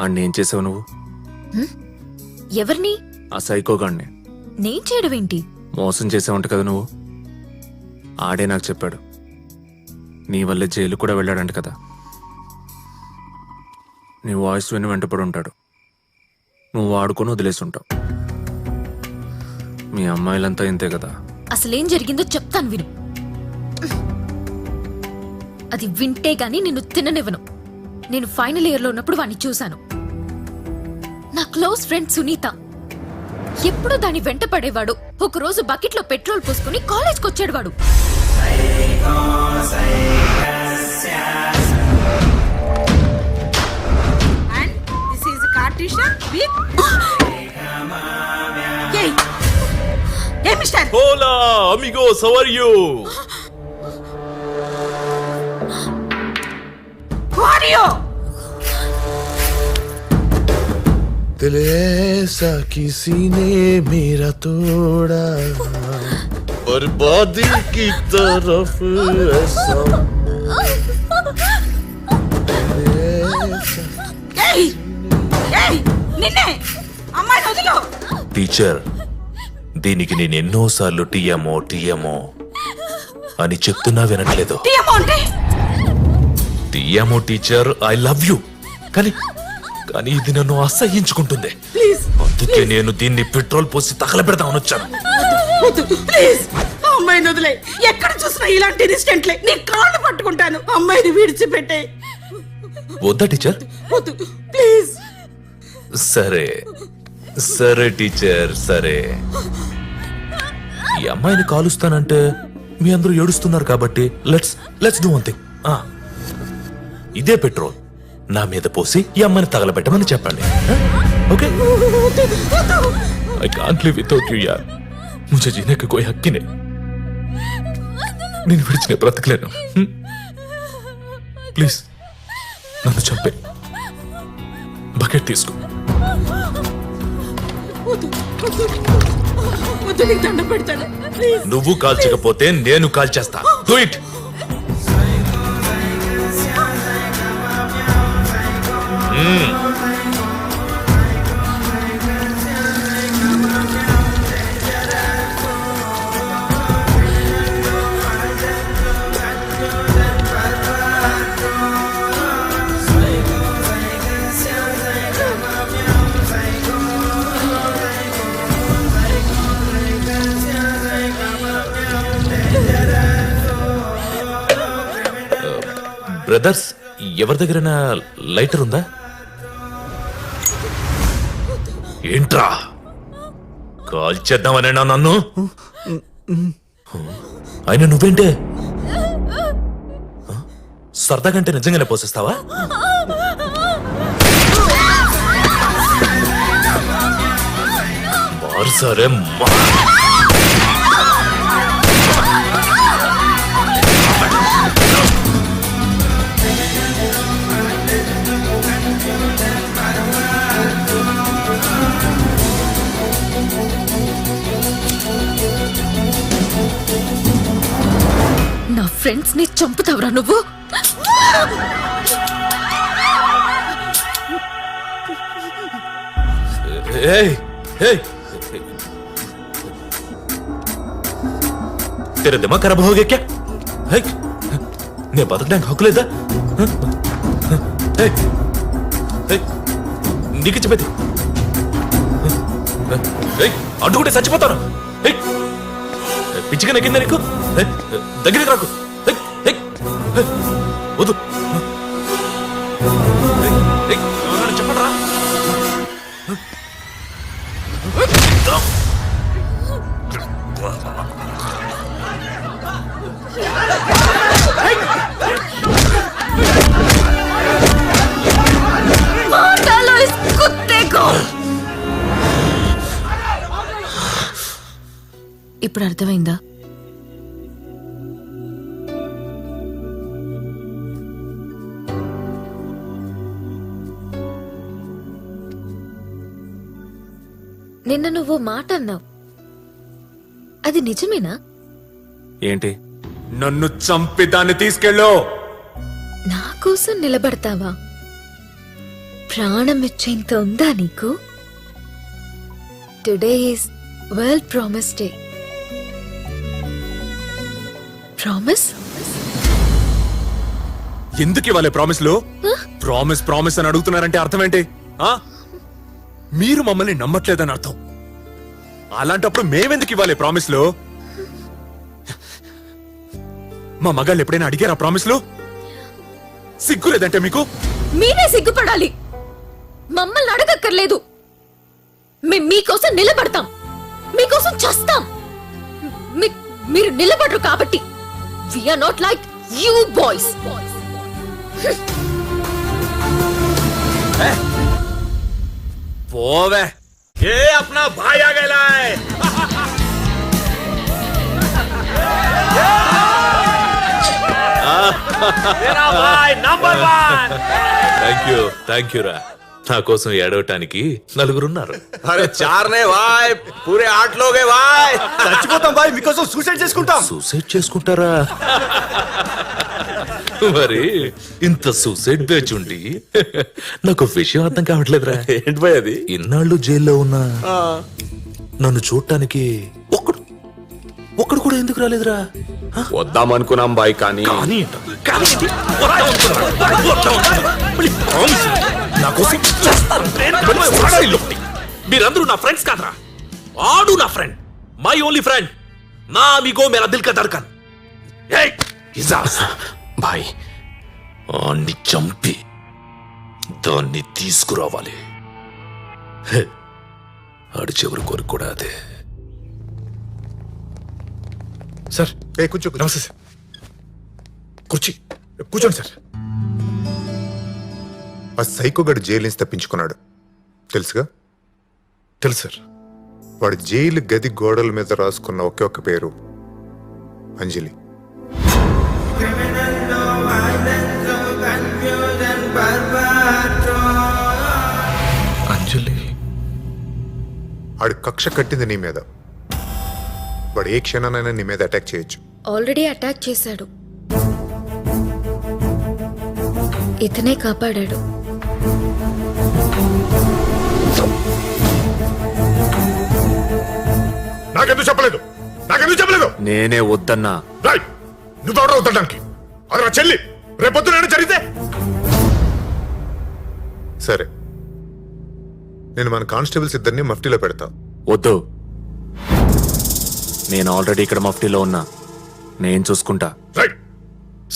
S3: ఆడిని ఏం చేసావు నువ్వు?
S5: ఎవరిని?
S3: ఆ సైకోగాడిని
S5: నేను చేయడం ఏంటి?
S3: మోసం చేసావంట కదా నువ్వు. ఆడే నాకు చెప్పాడు. నీ వల్లే జైలు కూడా వెళ్ళాడంట కదా. నీ వాయిస్ విని వెంటపడి ఉంటాడు. నువ్వు వాడుకొని వదిలేసి ఉంటావు. మీ అమ్మాయిలంతా ఇంతే కదా.
S5: అసలేం జరిగిందో చెప్తాను విను. అది వింటే గాని నిన్ను తిననివ్వను. నేను ఫైనల్ ఇయర్ లో ఉన్నప్పుడు వాణ్ణి చూశాను. నా క్లోజ్ ఫ్రెండ్ సునీత. ఎప్పుడు దాని వెంట పడేవాడు. ఒకరోజు బకెట్ లో పెట్రోల్ పోసుకుని కాలేజ్కి వచ్చాడు వాడు.
S7: Hola, amigos, how are you?
S10: दिल ऐसा किसी ने मेरा तोड़ा, बर्बादी की तरफ ऐसा
S7: టీచర్, దీనికి నేను ఎన్నోసార్లు టీఎమో అని చెప్తున్నా వినట్లేదు. టీఎమో టీచర్, ఐ లవ్ యూ. కానీ కానీ ఇది నన్ను అసహ్యించుకుంటుంది. అందుకే నేను దీన్ని పెట్రోల్ పోసి తగలబెడదామని వచ్చాను.
S8: అమ్మాయిని వదిలే. ఎక్కడ చూసినా ఇలాంటి ఇన్సిడెంట్లే. నీ కాళ్ళు పట్టుకుంటాను. అమ్మాయిని విడిచిపెట్టే.
S7: వద్దా టీచర్?
S8: ప్లీజ్.
S7: సరే సరే టీచర్, సరే. ఈ అమ్మాయిని కాలుస్తానంటే మీ అందరూ ఏడుస్తున్నారు కాబట్టి లెట్స్ డూ వన్ థింగ్. ఇదే పెట్రోల్ నా మీద పోసి ఈ అమ్మాయిని తగలబెట్టమని చెప్పండి. Okay? I can't live without you యార్. मुझे जीने का कोई हक ही नहीं. నేను విడిచిన బ్రతకలేను. ప్లీజ్ నన్ను చంపే. బకెట్ తీసుకో. నువ్వు కాల్చకపోతే నేను కాల్చేస్తా. Do it. బ్రదర్స్, ఎవరి దగ్గరైనా లైటర్ ఉందా? ఏంట్రా కాల్ చేద్దామనేనా నన్ను? అయినా నువ్వేంటే సరదాగంటే నిజంగానే పోసేస్తావా? సరే
S5: నా ఫ్రెండ్స్ ని చంపుతావురా నువ్వు?
S7: ఏయ్, ఏయ్. तेरा दिमाग खराब हो गया क्या? है? నేను బతకడానికి హక్కు లేదా? నీకు చెప్పేది అడ్డుకుంటే చచ్చిపోతాను. పిచ్చిగా నెక్కిందా నీకు? దగ్గరికి రాకు. వద్దు చెప్పండి రా.
S5: ఇప్పుడు అర్థమైందా? నిన్న నువ్వు మాట అన్నావు, అది నిజమేనా?
S3: ఏంటి? నన్ను చంపి దాన్ని తీసుకెళ్ళు.
S5: నా కోసం నిలబడతావా? ప్రాణం ఇచ్చేంత ఉందా నీకు? Today is world promise day. Promise?
S3: ఎందుకు ఇవ్వాలి ప్రామిస్లు? ప్రామిస్ ప్రామిస్ అని అడుగుతున్నారంటే అర్థం ఏంటి? మీరు మమ్మల్ని నమ్మట్లేదని అర్థం. అలాంటప్పుడు మేమెందుకు ఇవ్వాలి ప్రామిస్లు? మా మగాళ్ళు ఎప్పుడైనా అడిగారా ప్రామిస్లు? సిగ్గులేదంటే మీకు?
S5: మీరే సిగ్గుపడాలి. మమ్మల్ని అడగక్కర్లేదు. మేం మీకోసం నిలబడతాం, మీకోసం చస్తాం. మీరు నిలబడరు కాబట్టి. We are not like you boys.
S3: పోవే.
S7: ఏ అప్నా భాయ్ ఆ Gaya high. Mera Bhai number 1. Thank you రా. నా కోసం ఏడవటానికి నలుగురున్నారు.
S4: అరే చార్నే భాయ్, పూరే 8 లోగే భాయ్.
S1: చచ్చిపోతాం బాయ్, మీకోసం సూసైడ్ చేసుకుంటాం.
S7: సూసైడ్ చేసుకుంటారా? మరి ఇంత సూసైడ్ బ్యాచ్ ఉండి నాకు విషయం అర్థం కావట్లేదురా.
S4: ఏంటి భాయ్ అది?
S7: ఇన్నాళ్ళు జైల్లో ఉన్నా నన్ను చూడటానికి ఒక్కడు కూడా ఎందుకు రాలేదురా?
S4: వద్దాం అనుకున్నాం భాయ్, కానీ
S7: మీరందరూ నా ఫ్రెండ్స్ కాదరా. ఆడు నా ఫ్రెండ్, మై ఓన్లీ ఫ్రెండ్. నా అమిగో మేరా దిల్ కా ధడ్కన్. భాయ్ ఆన్ని చంపి దాన్ని తీసుకురావాలి. ఆడి చివరి కోరిక కూడా అదే.
S2: సార్
S6: కూర్చో.
S2: నమస్తే సార్. కూర్చోండి సార్.
S6: ఆ సైకోగాడు జైలు నుంచి తప్పించుకున్నాడు తెలుసుగా?
S2: తెలుసు సార్.
S6: వాడు జైలు గది గోడల మీద రాసుకున్న ఒకే ఒక్క పేరు అంజలి.
S2: అంజలి?
S6: ఆడు కక్ష కట్టింది నీ మీద. వాడు ఏ క్షణానైనా నీ మీద అటాక్ చేయొచ్చు.
S5: ఆల్రెడీ అటాక్ చేశాడు. ఇతనే కాపాడాడు.
S6: నాకెందుకు చెప్పలేదు?
S3: నేనే వద్దన్నా.
S6: నువ్వెవడో వద్దడానికి? అది నా చెల్లి. రేపొద్దు నేను జరిగితే సరే, నేను మన కానిస్టేబుల్స్ ఇద్దరిని మఫ్టీలో పెడతా.
S3: వద్దు, నేను ఆల్రెడీ ఇక్కడ మఫ్టీలో ఉన్నా. నేను చూసుకుంటా.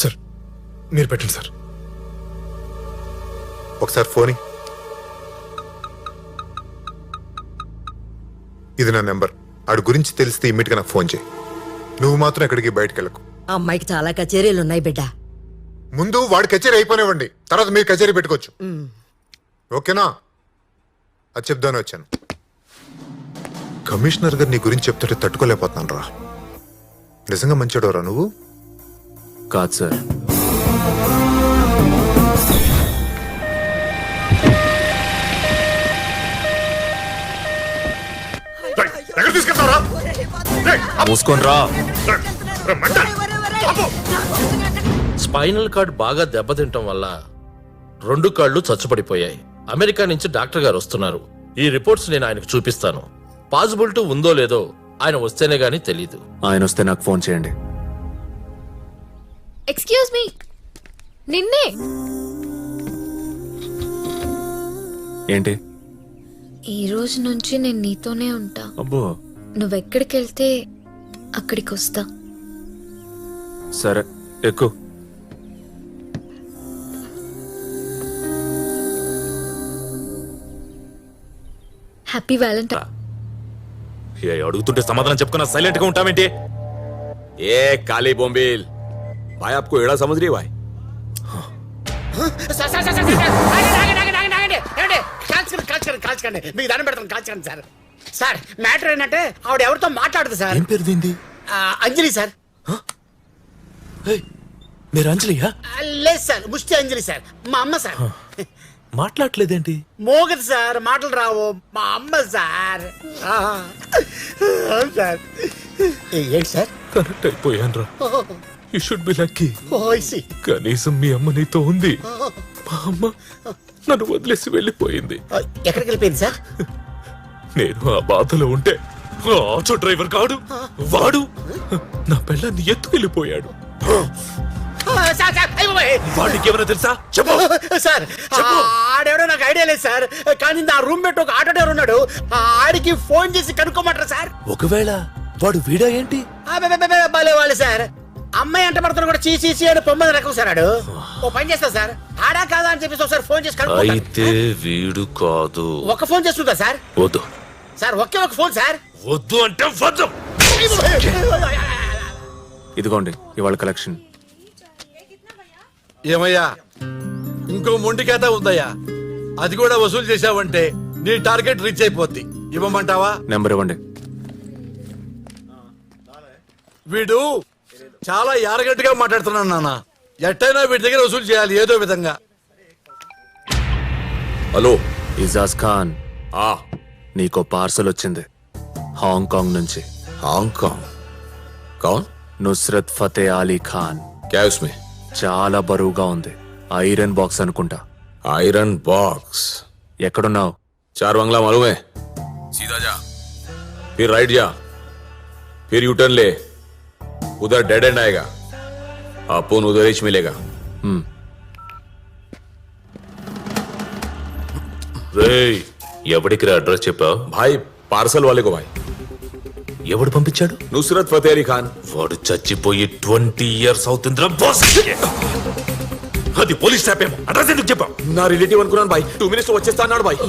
S2: సార్ మీరు పెట్టండి సార్.
S6: ఒకసారి ఫోన్. ఇది నా నెంబర్. ఆడి గురించి తెలిస్తే ఇమ్మీడియట్ గా నాకు ఫోన్ చేయి. నువ్వు మాత్రం ఎక్కడికి బయటకు వెళ్ళకు.
S8: ఆ అమ్మాయికి చాలా కచేరీలు ఉన్నాయి బిడ్డ.
S6: ముందు వాడి కచేరీ అయిపోనివ్వండి, తర్వాత మీరు కచేరీ పెట్టుకోవచ్చు. ఓకేనా? అది చెప్దానే వచ్చాను. కమిషనర్ గారు నీ గురించి చెప్తుంటే తట్టుకోలేకపోతున్నాను రా. నిజంగా మంచివాడవరా నువ్వు?
S3: కాదు సార్.
S6: ఎక్కడ తీసుకెళ్తారా?
S3: మూసుకొని రా.
S7: స్పైనల్ కార్డ్ బాగా దెబ్బతింటం వల్ల 2 కాళ్ళు చచ్చుపడిపోయాయి. అమెరికా నుంచి డాక్టర్ గారు వస్తున్నారు. ఈ రిపోర్ట్స్ నేను ఆయనకు చూపిస్తాను. పాసిబిలిటీ ఉందో లేదో ఆయన వస్తేనే గానీ తెలీదు.
S3: ఆయన వస్తే నాకు ఫోన్ చేయండి.
S5: ఎక్స్క్యూజ్ మీ, నిన్నే.
S3: ఏంటి?
S11: ఈ రోజు నుంచి నేను నీతోనే ఉంటా.
S3: అబ్బో,
S11: నువ్వెక్కడికి వెళ్తే అక్కడికి వస్తా.
S3: సరే ఎక్కు.
S11: Happy Valentine.
S4: అడుగుతుంటే సమాధానం చెప్పుకున్నా సైలెంట్ గా ఉంటావేంటి? ఏ కాళీ బొంబిల్ భాయ్, आपको एड़ा समझ रही है भाई?
S10: కాల్చకండి, మీకు దండం పెడతాను, కాల్చకండి సార్. సార్ మ్యాటర్ ఏంటంటే ఆవిడ ఎవరితో మాట్లాడదు సార్.
S4: ఏం పేరు దీంది?
S10: అంజలి సార్.
S4: మీరు అంజలియా?
S10: లేదు సార్, ముష్టి అంజలి సార్, మా అమ్మ సార్.
S4: మాట్లాడలేదేంటి?
S10: మోగదు సార్, మాటలు రావు, మా అమ్మ సార్. అవును సార్. ఏంటి సార్?
S4: కరెక్ట్ అయిపోయాను రా. You should be lucky.
S10: OC
S4: కనీసం మీ అమ్మ నీతో ఉంది. మా అమ్మ నన్ను వదిలేసి వెళ్ళిపోయింది.
S10: ఎక్కడికి వెళ్ళిపోయింది సార్?
S4: నేను ఆ బాధలో ఉంటే ఆ ఆటో డ్రైవర్ కాడు వాడు నా పిల్లాన్ని ఎత్తుకెళ్ళిపోయాడు. వాడికి ఏమైనా తెలుసా? చెప్పు
S10: సార్. ఆడెవడో నాకు ఐడియా లేదు సార్, కానీ నా రూమ్ మేట్ ఒక ఆటో డ్రైవర్ ఉన్నాడు. ఆడికి ఫోన్ చేసి కనుక్కోమంటారా సార్?
S4: ఒకవేళ వాడు వీడా ఏంటి?
S10: భలే వాళ్ళు సార్. అమ్మాయి అంట పడుతున్నా కూడా చీసీ అని పొమ్మని రకం సార్. ఆడు ఓ పని చేస్తా సార్, ఆడా కాదా అని చెప్పేసి ఒకసారి ఫోన్ చేసి కనుక్కుంటా.
S7: అయితే వీడు కాదు.
S10: ఒక ఫోన్ చేస్తుందా సార్?
S7: వద్దు
S10: సార్, ఒకే ఒక ఫోన్ సార్.
S7: వద్దు అంటే వద్దు.
S3: ఇదిగోండి ఇవాళ కలెక్షన్.
S12: ఏమయ్యా, ఇంకో మొండి ఖాతా ఉందయ్యా, అది కూడా వసూలు చేశావంటే నీ టార్గెట్ రీచ్ అయిపోద్ది. ఇవ్వమంటావా?
S3: నెంబర్ ఇవ్వండి.
S12: వీడు చాలా యారగట్టుగా మాట్లాడుతున్నాడు నాన్న. ఎట్టైనా వీడి దగ్గర వసూలు చేయాలి ఏదో విధంగా.
S4: హలో
S3: ఇజాజ్ ఖాన్, నీకో పార్సల్ వచ్చింది హాంకాంగ్ నుంచి.
S4: హాంకాంగ్? కౌన్?
S3: నుస్రత్ ఫతే అలీ ఖాన్.
S4: క్యా ఉస్మే?
S3: చాలా బరువుగా ఉంది. ఐరన్ బాక్స్ అనుకుంటా.
S4: Iron box?
S3: ఎక్కడున్నావు?
S4: 4 बंगला मालूम है? सीधा जा, फिर राइट जा, फिर यू टर्न ले, उधर डेड एंड आएगा, अपन उधर ही मिलेगा. రేయ్, ఎవడికి అడ్రస్ చెప్పావు? భాయ్, పార్సల్ వాలే కో భాయ్. ఎవడు పంపించాడు? నుస్రత్ ఫతే అలీ ఖాన్. వాడు చచ్చిపోయి 20 years అవుతుందిరా బాస్. అది పోలీస్ స్టాఫ్ ఏమో. అడ్రస్ ఎందుకు చెప్పావు? నా రిలేటివ్ అనుకున్నాను భాయ్. 2 minutes లో వచ్చేస్తా అన్నాడు భాయ్.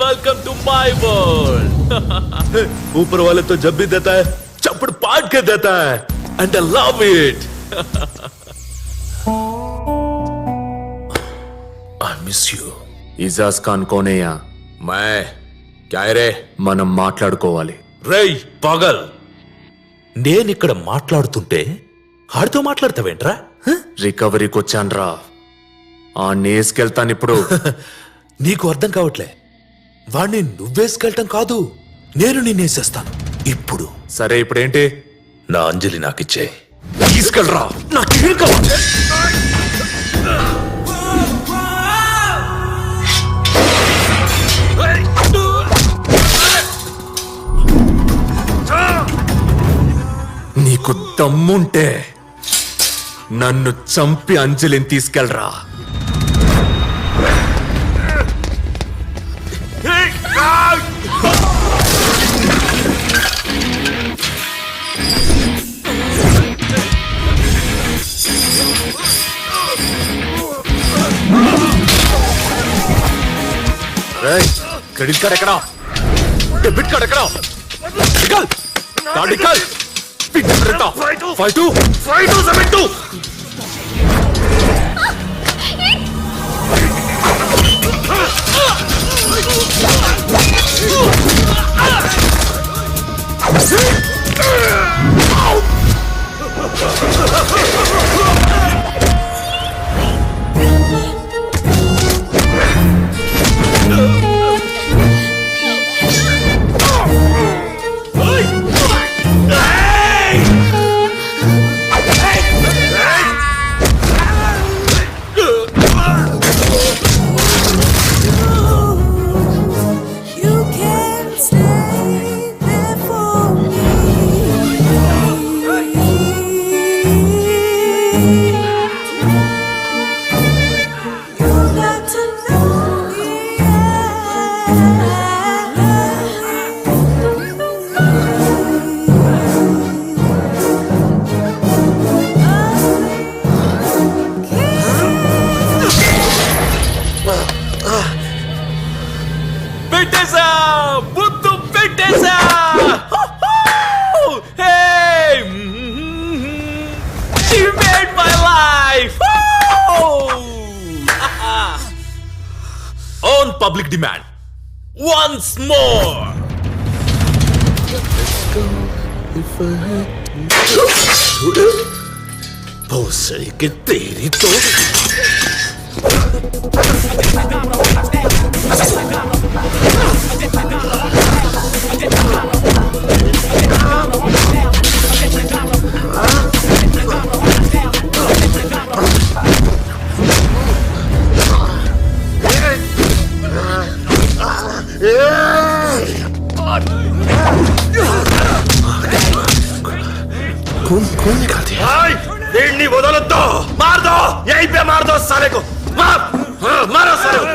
S4: Welcome to my world. ऊपर वाले तो जब भी देता है चप्पड़ पाट के देता है and I love it. I miss you.
S3: Ijaz Khan కోనేయా?
S4: मैं क्या है रे?
S3: మనం మాట్లాడుకోవాలి.
S7: రేయ్ పగల్, నేనిక్కడ మాట్లాడుతుంటే ఆడితో మాట్లాడతావేంట్రా?
S3: రికవరీకి వచ్చాన్రా. ఆ నేసుకెళ్తాను ఇప్పుడు.
S7: నీకు అర్థం కావట్లే. వాణ్ణి నువ్వేసుకెళ్ళటం కాదు, నేను నిన్నేసేస్తాను ఇప్పుడు.
S3: సరే ఇప్పుడేంటి?
S7: నా అంజలి నాకిచ్చే. తీసుకెళ్ళరా. నాకేం కావాలి?
S3: నీకు దమ్ముంటే నన్ను చంపి అంజలిని తీసుకెళ్ళరా. క్రెడిట్ కార్డ్ ఎక్కడా? డెబిట్ కార్డ్ ఎక్కడా? Nickel! Card nickel! Pin number ఎంత? 5272.
S4: పెట్టేశా, బుద్ధు పెట్టేశా. She made my life. On public demand. Once more.
S7: भोसड़ी के तेरी तो कौन निकाल दिया? नहीं बदलो, मार दो, यहीं पे मार दो साले को, मारो साले को।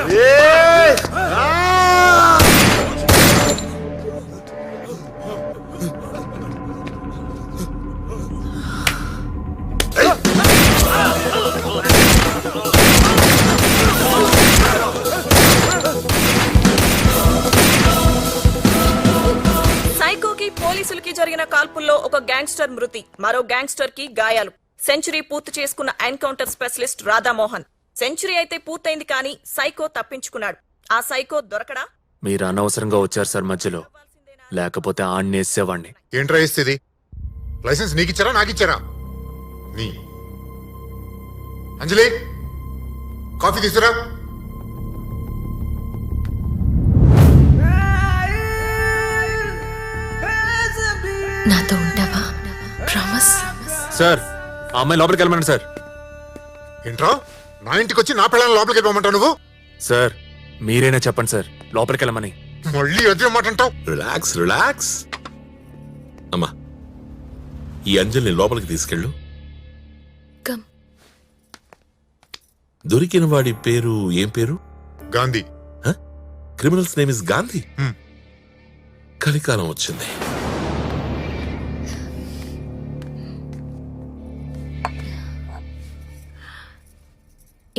S13: సైకోకి పోలీసులకి జరిగిన కాల్పుల్లో ఒక గ్యాంగ్స్టర్ మృతి, మరో గ్యాంగ్స్టర్ కి గాయాలు. సెంచరీ పూర్తి చేసుకున్న ఎన్కౌంటర్ స్పెషలిస్ట్ రాధామోహన్. సెంచరీ అయితే పూర్తయింది కానీ సైకో తప్పించుకున్నాడు. ఆ సైకో దొరకడా?
S3: మీరు అనవసరంగా వచ్చారు సార్ మధ్యలో, లేకపోతే ఆన్నేసేవాడిని.
S6: ఏంట్రా ఇస్తుంది? లైసెన్స్ నీకిచ్చారా నాకిచ్చారా? నీ అంజలి కాఫీ తీసుకురా.
S5: నాతో ఉంటావా? ప్రామిస్.
S3: సార్ ఆ అమ్మాయి లోపలికి వెళ్ళమనండి సార్.
S6: ఏంట్రా నా ఇంటికి వచ్చి నా పిల్లల్ని లోపలికి వెళ్ళమంటావు నువ్వు?
S3: సార్ మీరైనా చెప్పండి సార్, లోపలికి వెళ్ళమని.
S6: మళ్ళీ అదే మాట అంటావు?
S4: Relax relax. అమ్మా, ఈ అంజలిని లోపలికి తీసుకెళ్ళు.
S5: కమ్.
S4: దొరికిన వాడి పేరు ఏం పేరు?
S6: Gandhi.
S4: Criminals name is Gandhi. కలికాలం వచ్చింది.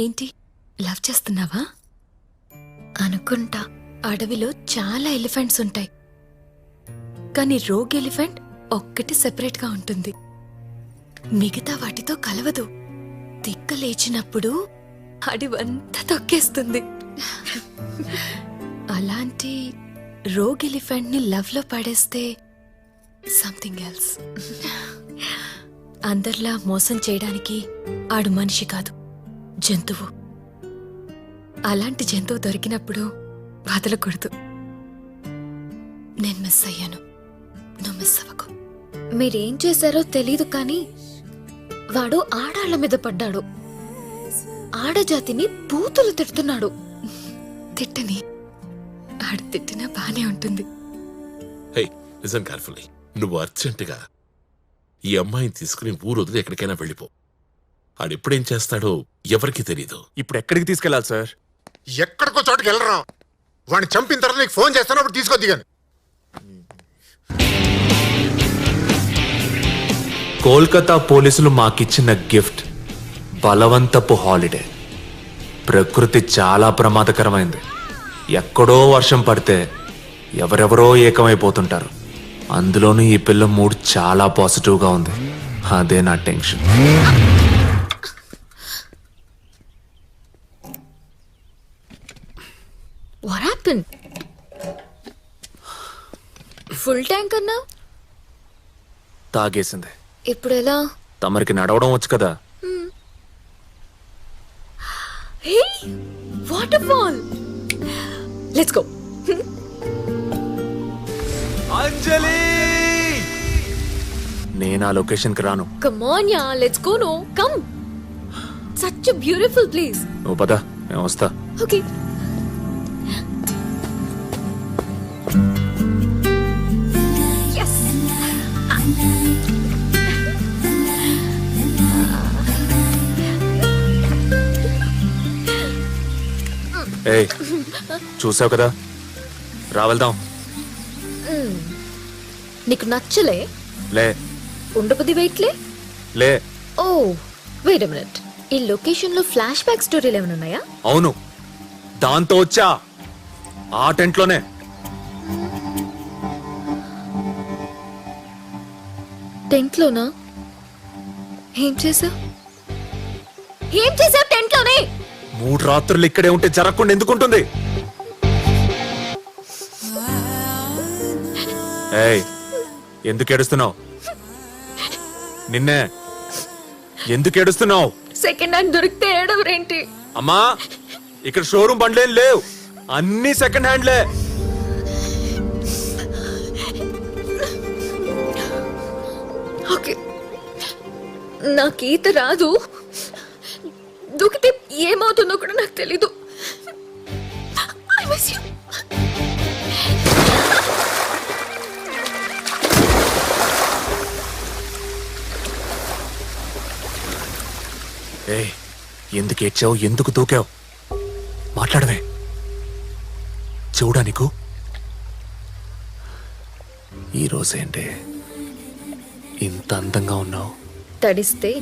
S5: ఏంటి లవ్ చేస్తున్నావా? అనుకుంటా. అడవిలో చాలా ఎలిఫెంట్స్ ఉంటాయి, కానీ రోగ్ ఎలిఫెంట్ ఒక్కటి సెపరేట్ గా ఉంటుంది. మిగతా వాటితో కలవదు. తిక్క లేచినప్పుడు అడివంతా తొక్కేస్తుంది. అలాంటి రోగ్ ఎలిఫెంట్ ని లవ్ లో పడేస్తే సంథింగ్ ఎల్స్. అందరిలా మోసం చేయడానికి ఆడు మనిషి కాదు, జంతువు. అలాంటి జంతువు దొరికినప్పుడు వదలకూడదు. నేను మిస్ అయ్యాను, నువ్వు మిస్ అవ్వకు.
S11: మీరేం చేశారో తెలీదు కానీ వాడు ఆడాళ్ల మీద పడ్డాడు. ఆడజాతిని బూతులు తిడుతున్నాడు.
S5: తిట్టని, ఆడు తిట్టినా బానే ఉంటుంది.
S4: Hey listen carefully. నువ్వు అర్జెంటుగా ఈ అమ్మాయిని తీసుకుని ఊరు వదిలి ఎక్కడికైనా వెళ్ళిపో. ఆడెప్పుడేం చేస్తాడో ఎవరికి తెలీదు.
S3: ఇప్పుడు ఎక్కడికి తీసుకెళ్లాలి సార్?
S6: ఎక్కడికో చోటుకి వెళ్ళరా. వాడిని చంపిన తర్వాత నీకు ఫోన్ చేస్తాను, అప్పుడు తీసుకోద్ది కానీ.
S3: కోల్కతా పోలీసులు మాకిచ్చిన గిఫ్ట్ బలవంతపు హాలిడే. ప్రకృతి చాలా ప్రమాదకరమైంది. ఎక్కడో వర్షం పడితే ఎవరెవరో ఏకమైపోతుంటారు. అందులోనూ ఈ పిల్ల మూడ్ చాలా పాజిటివ్గా ఉంది. అదే నా tension.
S5: What happen? Full tank అన్నా
S3: తాగేసింది.
S5: ఇప్పుడు ఎలా?
S3: తమరికి నడవడం వచ్చు కదా.
S5: Hey, waterfall. Let's go.
S1: Anjali,
S3: నేను ఆ లొకేషన్కి రాను.
S5: Come on ya, let's go. No come. Such a beautiful place.
S3: నువ్వు పద, నేను వస్తా.
S5: ఓకే.
S3: ఏయ్, చూసావు కదా, రా వెళ్దాం.
S5: నీకు నచ్చలే?
S3: లే
S5: ఉండబుద్ది వెయిట్లే?
S3: లే.
S5: ఓ వెయిట్ ఎ మినిట్, ఈ లొకేషన్ లో ఫ్లాష్ బ్యాక్ స్టోరీలు ఏమైనా ఉన్నాయా?
S3: అవును, దాంతో వచ్చా. ఆ టెంట్లోనే.
S5: టెంట్ లోనా? ఏం చేసావు? ఏం చేసావు టెంట్ లోనే?
S3: 3 రాత్రులు ఇక్కడే ఉంటే జరగకుండా ఎందుకుంటుంది? ఏయ్, ఎందుకు ఏడుస్తున్నావు? నిన్నే. ఎందుకు ఏడుస్తున్నావు?
S5: సెకండ్ హ్యాండ్ దొరికితే ఏడవరేంటి?
S3: అమ్మా, ఇక్కడ షోరూమ్ బండ్లేం లేవు, అన్ని సెకండ్ హ్యాండ్లే.
S5: ఓకే, నాకు ఈత రాదు, దూకితే ఏమవుతుందో కూడా నాకు తెలీదు. I miss you.
S3: ఏయ్, ఎందుకు ఏడ్చావు? ఎందుకు దూకావు? మాట్లాడవే. చూడా నీకు ఈరోజేంటే ఇంత అందంగా ఉన్నావు?
S5: తడిస్తే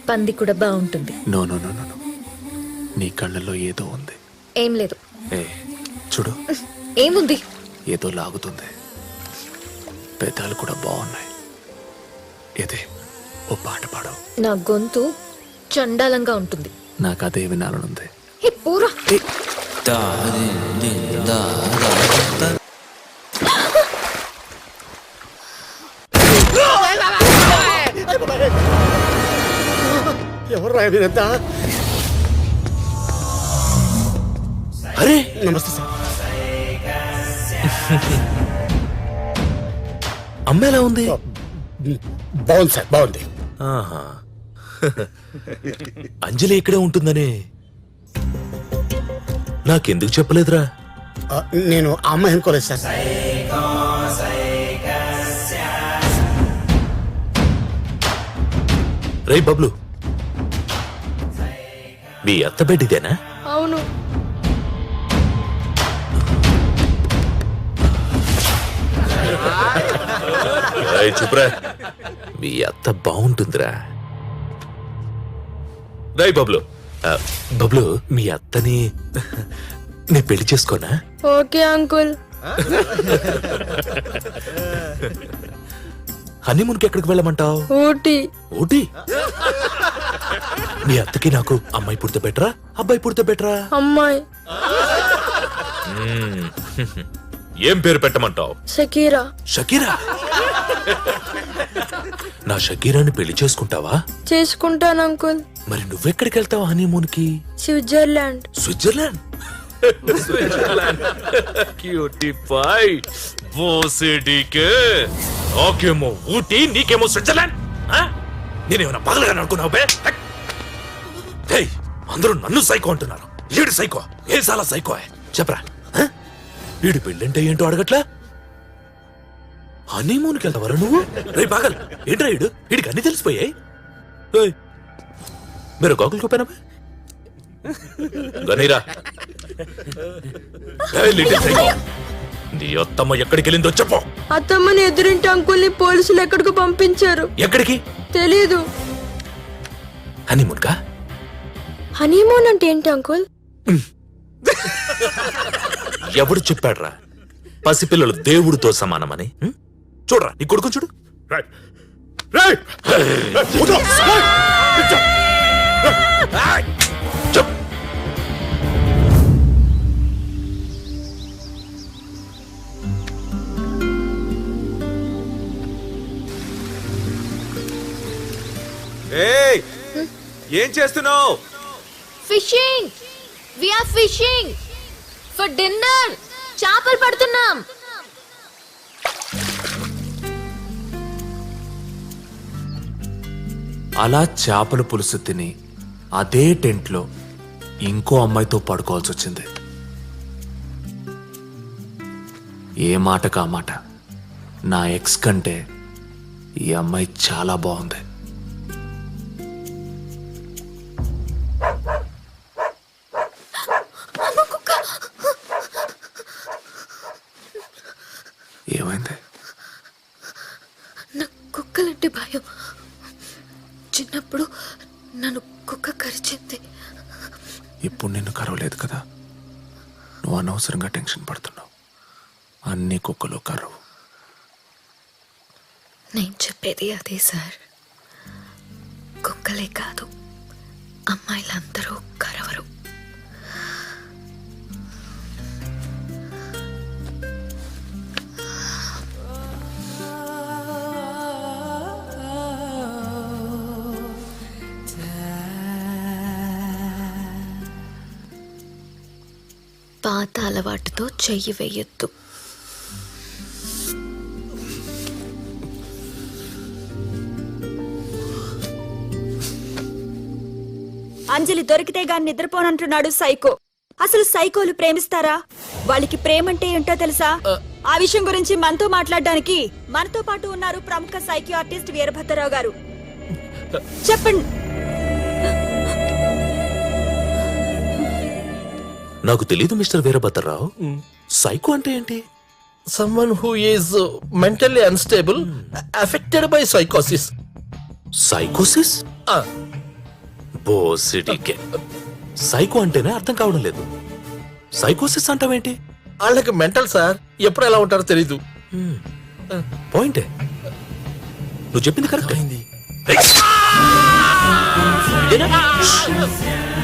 S5: పంది కూడా బాగుంటుంది.
S3: నో నో నో నో, నీ కళ్ళల్లో ఏదో ఉంది.
S5: ఏం లేదు.
S3: ఏ చూడు,
S5: ఏముంది?
S3: ఏదో లాగుతుంది. పెదాలు కూడా బాగున్నాయి. ఏదే, ఓ పాట పాడు.
S5: నా గొంతు చండాలంగా ఉంటుంది.
S3: నాకు అదే వినాలనుంది.
S5: హే పూరా.
S10: ఎవరు మీరంతా?
S4: అరే
S10: నమస్తే సార్.
S4: అమ్మ ఎలా ఉంది?
S10: బాగుంది సార్, బాగుంది.
S4: ఆహా. అంజలి ఇక్కడే ఉంటుందని నాకెందుకు చెప్పలేదురా?
S10: నేను ఆ అమ్మాయి అనుకోలేదు సార్.
S4: రే బబ్లు, మీ అత్త బెడ్ ఇదేనా?
S11: అవును.
S4: చెప్పురా, మీ అత్త బాగుంటుందిరా. రై బబ్లు, బబ్లు, మీ అత్తని నేను పెళ్లి చేసుకోనా?
S11: Okay uncle.
S4: హనీమూన్కి ఎక్కడికి వెళ్ళమంటావు?
S11: ఊటీ.
S4: ఊటీ? మీ అత్తకి నాకు అమ్మాయి పుడితే బెటరా, అబ్బాయి పుడితే బెటరా?
S11: అమ్మాయి.
S4: ఏం పేరు పెట్టమంటావు?
S11: షకీరా.
S4: షకీరా? నా షకీరాని పెళ్లి చేసుకుంటావా?
S11: చేసుకుంటాను అంకుల్.
S4: మరి నువ్వెక్కడికి వెళ్తావు హనీమూన్ కి?
S11: Switzerland.
S4: Switzerland? Switzerland. Cutie pie బోసిడీకే. నాకేమో ఊటీ, నీకేమో స్విట్జర్లాండ్. నేనేమన్నా పగలగా అనుకున్నావు బే? హేయ్, అందరూ నన్ను సైకో అంటున్నారు. ఈడు సైకో? ఏ సాలా సైకో చెప్పరా? వీడి పెళ్ళంటే ఏంటో అడగట్లా? హనీమూన్కి వెళ్తావరా నువ్వు? రే పాగల్, ఏంట్రా ఈడు? వీడికి అన్ని తెలిసిపోయాయి. మీరు గోకులు కోపానా? గనీరా, లిటిల్ సైకో, నీ అత్తమ్మ ఎక్కడికి వెళ్ళిందో చెప్పు.
S11: అత్తమ్మని ఎదురింటి అంకుల్ని పోలీసులు ఎక్కడికి పంపించారు.
S4: ఎక్కడికి?
S11: తెలీదు.
S4: హనీమూన్ కా?
S11: హనీమూన్ అంటే ఏంటి అంకుల్?
S4: ఎవడు చెప్పాడ్రా పసిపిల్లలు దేవుడితో సమానమని? చూడరా నీ కొడుకు చూడు. చెప్.
S1: ఏయ్, ఏం చేస్తున్నావు?
S5: Fishing we are fishing for dinner. చేపలు పడుతున్నాం.
S3: అలా చేపల పులుసు తిని అదే టెంట్లో ఇంకో అమ్మాయితో పడుకోవాల్సి వచ్చింది. ఏ మాటకు ఆ మాట, నా ఎక్స్ కంటే ఈ అమ్మాయి చాలా బాగుంది. ఏమైంది?
S5: నాకు కుక్కలంటే భయం. చిన్నప్పుడు నన్ను కుక్క కరిచింది.
S3: ఇప్పుడు నిన్ను కరవలేదు కదా, నువ్వు అనవసరంగా టెన్షన్ పడుతున్నావు. అన్ని కుక్కలు కరవు.
S5: నేను చెప్పేది అదే సార్. కుక్కలే కాదు, అమ్మాయిలందరూ కరవరు. పాత అలవాటుతో చెయ్యి వేయొద్దు.
S11: అంజలి దొరికితే గాని నిద్రపోనంటున్నాడు సైకో. అసలు సైకోలు ప్రేమిస్తారా? వాళ్ళకి ప్రేమంటే ఏంటో తెలుసా? ఆ విషయం గురించి మనతో మాట్లాడడానికి మనతో పాటు ఉన్నారు ప్రముఖ సైకో ఆర్టిస్ట్ వీరభద్రరావు గారు. చెప్పండి.
S4: నాకు తెలీదు మిస్టర్ వీరభద్రరావు. సైకో అంటే ఏంటి?
S12: Someone who is mentally unstable affected by సైకోసిస్.
S4: సైకోసిస్? బోసిడికే. Psycho అంటేనే అర్థం కావడం లేదు. సైకోసిస్ అంటావేంటి?
S12: వాళ్ళకి మెంటల్ సార్, ఎప్పుడు ఎలా ఉంటారో తెలీదు.
S4: పాయింటే, నువ్వు చెప్పింది కరెక్ట్ అయింది.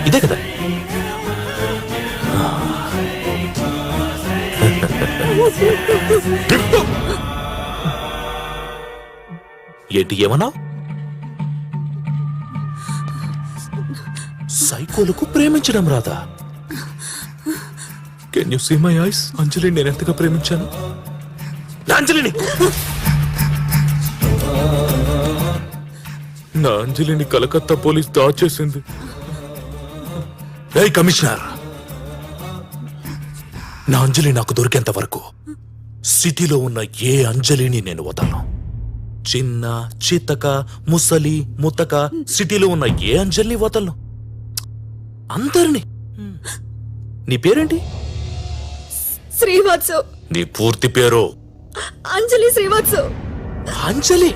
S4: ఇదే కదా? ఏంటి ఏమన్నా? సైకోలకు ప్రేమించడం రాదా? Can you see my eyes? Anjali నేను ఎంతగా ప్రేమించాను. నా అంజలిని నా అంజలిని కలకత్తా పోలీస్ దాచేసింది. ఏయ్ కమిషనర్, నా అంజలి నాకు దొరికేంత వరకు సిటీలో ఉన్న ఏ అంజలిని నేను వదలను. చిన్న చితక ముసలి ముతక సిటీలో ఉన్న ఏ అంజలిని వదలను. అందరిని. నీ పేరేంటి?
S11: శ్రీవాత్సవ్.
S4: నీ పూర్తి పేరు?
S11: అంజలి శ్రీవాత్సవ్.
S4: అంజలి?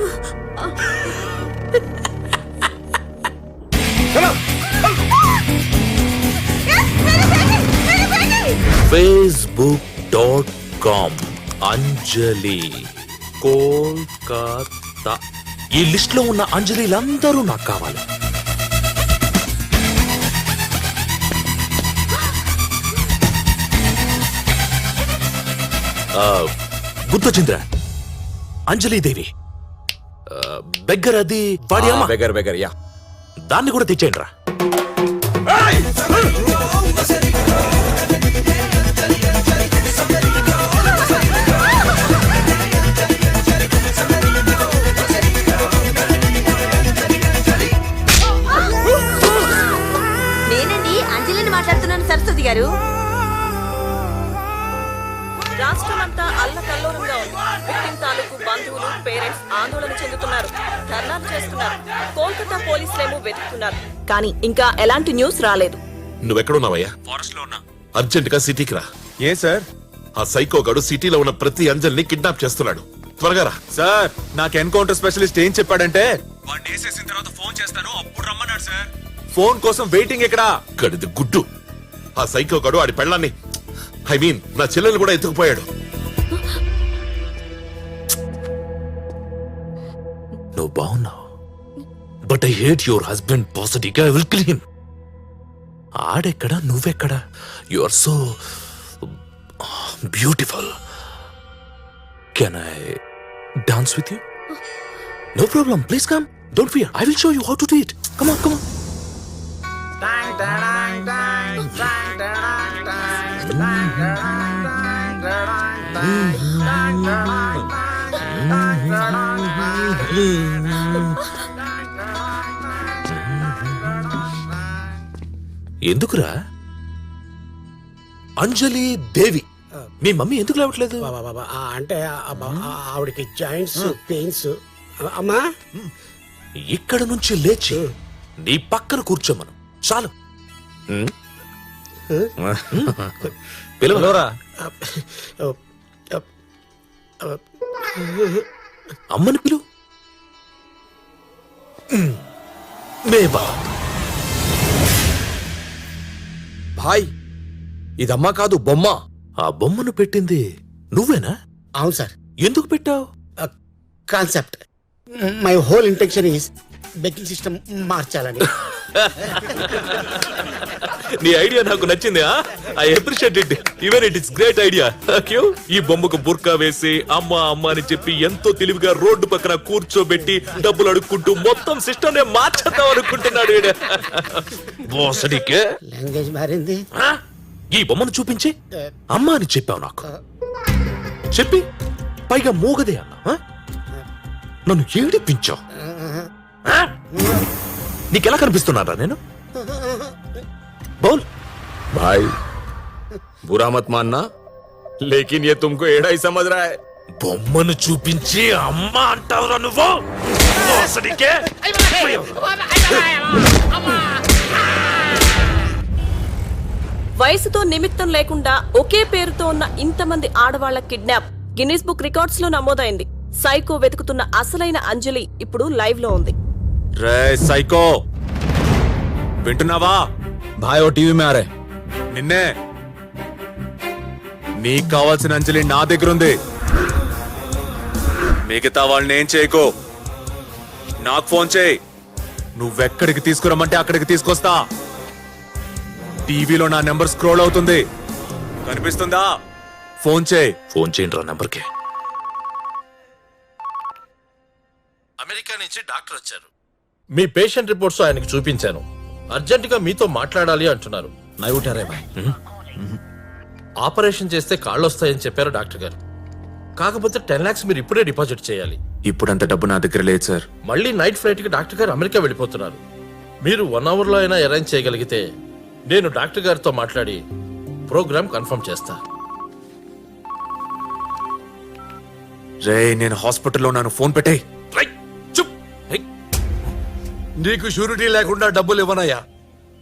S4: facebook.com అంజలి కోల్కతా. ఈ లిస్ట్ లో ఉన్న అంజలిలందరూ నాకు కావాలి. గుర్తొచ్చిందిరా, అంజలిదేవి బెగ్గర్. అది వాడి అమ్మ.
S1: Beggar yeah.
S4: దాన్ని కూడా తెచ్చేయండి రా.
S8: నేనండి అంజలిని మాట్లాడుతున్నాను సరస్వతి గారు.
S13: రాష్ట్రమంతా అల్లకల్లోలంగా ఉంది. విక్టిమ్ తాలూకు బంధువులు, పేరెంట్స్ ఆందోళన చెందుతున్నారు, ధర్నాలు చేస్తున్నారు. కోల్కతా పోలీసులేమో వెతుకుతున్నారు, కానీ ఇంకా ఎలాంటి న్యూస్ రాలేదు.
S4: నువ్వెక్కడున్నావయ్యా? ఫారెస్ట్ లో ఉన్నా. అర్జెంట్ గా సిటీకి రా.
S1: ఏ సార్?
S4: ఆ సైకో గడు సిటీలో ఉన్న ప్రతి అంజలిని కిడ్నాప్ చేస్తున్నాడు. త్వరగా రా.
S1: సార్, నాకు ఎన్కౌంటర్ స్పెషలిస్ట్ ఏం చెప్పాడంటే
S3: వాడిని వేసేసిన తర్వాత ఫోన్ చేస్తాను, అప్పుడు రమ్మన్నాడు సార్.
S1: ఫోన్ కోసం వెయిటింగ్ ఎక్కడా?
S4: గడిది గుడ్డు. ఆ సైకో గడు ఆడి పెళ్ళాన్ని ఐ మీన్ నా చెల్లెలు కూడా ఎత్తుకుపోయాడు. నువ్వు బాగున్నావు, but I hate your husband పాజిటివ్గా. I will kill him. ఆడెక్కడా, నువ్వెక్కడా? You are so beautiful. Can I dance with you? No problem, please come. Don't fear, I will show you how to do it. Come on, come on. ఎందుకురా? అంజలి దేవి, మీ mummy ఎందుకు లేవట్లేదు?
S10: అంటే ఆవిడకి joints pains. అమ్మా,
S4: ఇక్కడ నుంచి లేచి నీ పక్కన కూర్చోమను చాలు. పిలవరా? అమ్మని పిలు. మేబా
S12: భాయ్, ఇదమ్మా కాదు, బొమ్మ.
S4: ఆ బొమ్మను పెట్టింది నువ్వేనా?
S10: అవును సార్.
S4: ఎందుకు పెట్టావు?
S10: Concept, my whole intention is banking system మార్చాలని.
S4: నీ ఐడియా నాకు నచ్చింది. I appreciate it. Even it is great idea. ఈ బొమ్మకు బుర్కా వేసి అమ్మ అమ్మ అని చెప్పి ఎంతో తెలివిగా రోడ్డు పక్కన కూర్చోబెట్టి డబ్బులు అడుక్కుంటూ మొత్తం సిస్టమ్ నే మార్చేద్దాం అనుకుంటున్నాడు.
S10: లాంగ్వేజ్ మారింది.
S4: ఈ బొమ్మను చూపించి అమ్మ అని చెప్పావు నాకు. చెప్పి పైగా మూగదే అన్నా. నన్ను ఏడిపించావు. నీకెలా కనిపిస్తున్నారా నేను? बोल
S1: भाई, बुरा मत मानना, लेकिन ये तुमको एड़ा ही समझ रहा है.
S4: బొమ్మను చూపించి అమ్మ అంటావురా నువ్వు?
S13: వయసుతో నిమిత్తం లేకుండా ఒకే పేరుతో ఉన్న ఇంతమంది ఆడవాళ్ల కిడ్నాప్ గిన్నిస్ బుక్ రికార్డ్స్ లో నమోదైంది. సైకో వెతుకుతున్న అసలైన అంజలి ఇప్పుడు లైవ్ లో ఉంది.
S3: రే సైకో, వింటున్నావా?
S1: भाई वो टीवी में आ रहे.
S3: నిన్నే. నీకు కావాల్సిన అంజలి నా దగ్గర ఉంది. మిగతా వాళ్ళని ఏం చేయకో. నాకు ఫోన్ చేయి. నువ్వెక్కడికి తీసుకురమ్మంటే అక్కడికి తీసుకొస్తా. టీవీలో నా నెంబర్ స్క్రోల్ అవుతుంది, కనిపిస్తుందా? ఫోన్ చేయి.
S4: ఫోన్ చేయండి రా నెంబర్కి.
S12: అమెరికా నుంచి డాక్టర్ వచ్చారు. మీ పేషెంట్ రిపోర్ట్స్ ఆయనకి చూపించాను. అర్జెంటుగా మీతో మాట్లాడాలి అంటున్నారు.
S1: नहीं उठा रहे भाई.
S12: ఆపరేషన్ చేస్తే కాళ్ళు వస్తాయని చెప్పారు డాక్టర్ గారు. కాకపోతే 10 lakhs మీరు ఇప్పుడే డిపాజిట్ చేయాలి.
S3: ఇప్పుడంత డబ్బు నా దగ్గర లేదు సార్.
S12: మళ్ళీ నైట్ ఫ్లైట్ కి డాక్టర్ గారు అమెరికా వెళ్ళిపోతున్నారు. మీరు 1 hour లో అయినా అరేంజ్ చేయగలిగితే నేను డాక్టర్ గారితో మాట్లాడి ప్రోగ్రామ్ కన్ఫర్మ్ చేస్తా.
S3: రే, నేను హాస్పిటల్లో నన్ను ఫోన్ పెట్టేయ్.
S12: నీకు షూరిటీ లేకుండా డబ్బులు ఇవ్వనయ్యా,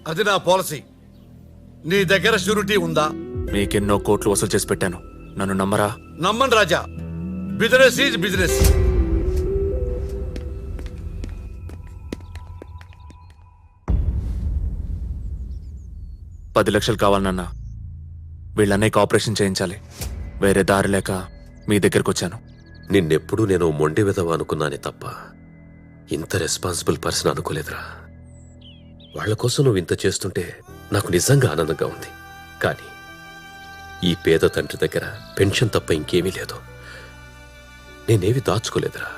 S12: అది నా పాలసీ. నీ దగ్గర షూరిటీ ఉందా?
S3: మీకెన్నో కోట్లు వసూలు చేసి పెట్టాను, నన్ను నమ్మరా?
S12: నమ్మన్ రాజా, బిజినెస్ ఈజ్ బిజినెస్.
S3: 10 లక్షలు కావాలి నాన్న. వీళ్ళన్నయ్యకి ఆపరేషన్ చేయించాలి. వేరే దారి లేక మీ దగ్గరకు వచ్చాను.
S7: నిన్నెప్పుడు నేను మొండి విధవ అనుకున్నానే తప్ప ఇంత రెస్పాన్సిబుల్ పర్సన్ అనుకోలేదురా. వాళ్ల కోసం నువ్వు ఇంత చేస్తుంటే నాకు నిజంగా ఆనందంగా ఉంది. కానీ ఈ పేద తండ్రి దగ్గర పెన్షన్ తప్ప ఇంకేమీ లేదు. నేనేవి దాచుకోలేదురా.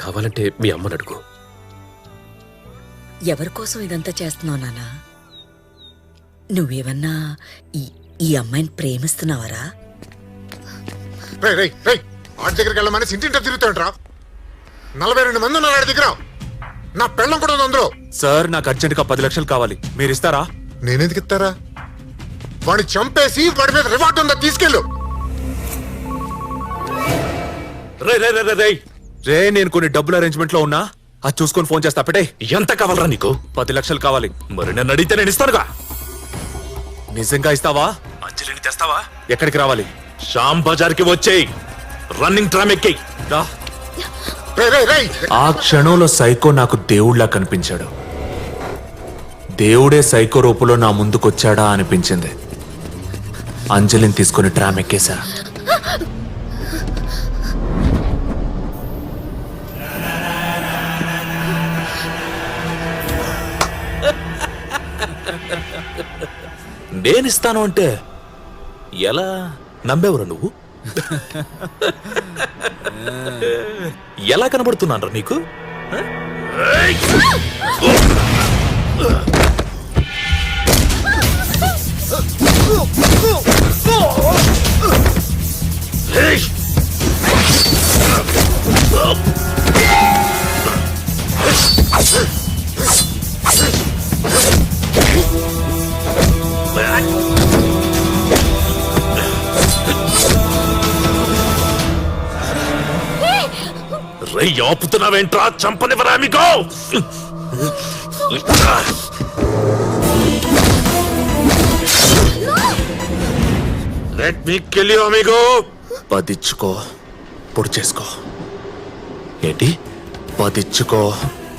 S7: కావాలంటే మీ అమ్మని అడుగు.
S8: ఎవరి కోసం ఇదంతా చేస్తున్నావు నాన్నా? నువ్వేమన్నా ఈ అమ్మాయిని ప్రేమిస్తున్నావరా?
S6: ఆడి దగ్గరికి వెళ్ళమని ఇంటింటో తిరుగుతాంట్రా. 42 మంది ఉన్నారు ఆడి దగ్గర. నా పెళ్ళం కూడా ఉంది అందులో.
S3: సార్, నాకు అర్జెంటుగా 10 లక్షలు కావాలి, మీరు ఇస్తారా?
S6: నేనెందుకు ఇస్తారా? వాడిని చంపేసి వాడి మీద రివార్డ్ ఉందా తీసుకెళ్ళు.
S3: రే, నేను కొన్ని డబ్బులు అరేంజ్మెంట్ లో ఉన్నా, అది చూసుకొని ఫోన్ చేస్తా. పెట్టే.
S4: ఎంత కావాలరా నీకు?
S3: 10 లక్షలు కావాలి.
S4: మరి నన్ను అడిగితే నేను ఇస్తానుగా.
S3: నిజంగా ఇస్తావా?
S4: అంజలిని తెస్తావా?
S3: ఎక్కడికి రావాలి?
S4: శ్యామ్ బజార్కి వచ్చేయి. రన్నింగ్ ట్రామ్ ఎక్కేయి.
S3: ఆ క్షణంలో సైకో నాకు దేవుళ్లా కనిపించాడు. దేవుడే సైకో రూపంలో నా ముందుకొచ్చాడా అనిపించింది. అంజలిని తీసుకుని ట్రామ్ ఎక్కేశా.
S4: నేనిస్తాను అంటే ఎలా నమ్మేవరు నువ్వు? ఎలా కనబడుతున్నాను నీకు? రై ఆపుతున్నావేంట్రా? చంపనివరా మీకు? లెట్ మీ కిల్ యు అమిగో.
S3: పదిచ్చుకో, పొడి చేసుకో.
S4: ఏంటి?
S3: పదిచ్చుకో,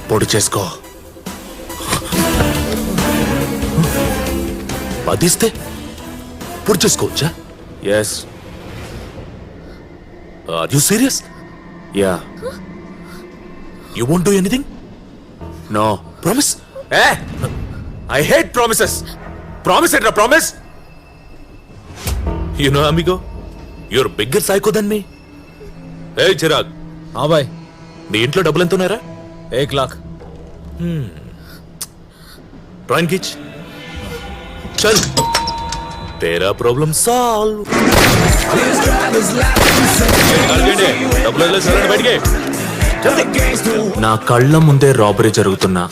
S3: పొడి చేసుకో.
S4: పదిస్తే పొడి చేసుకోవచ్చా?
S3: Yes.
S4: Are you serious?
S3: Ya.
S4: You won't do anything?
S3: No.
S4: Promise?
S3: I hate promises. Promise ఏంట్రా promise?
S4: You know, amigo, you're bigger psycho than me. Hey, Chirag.
S1: हाँ भाई.
S4: నీ ఇంట్లో డబ్బులు ఎంత ఉన్నారా?
S1: 1 लाख.
S4: డ్రాయింగ్ కిచ్. చల్. तेरा प्रॉब्लम सॉल्व.
S3: నా కళ్ళ ముందే రాబరీ జరుగుతున్నా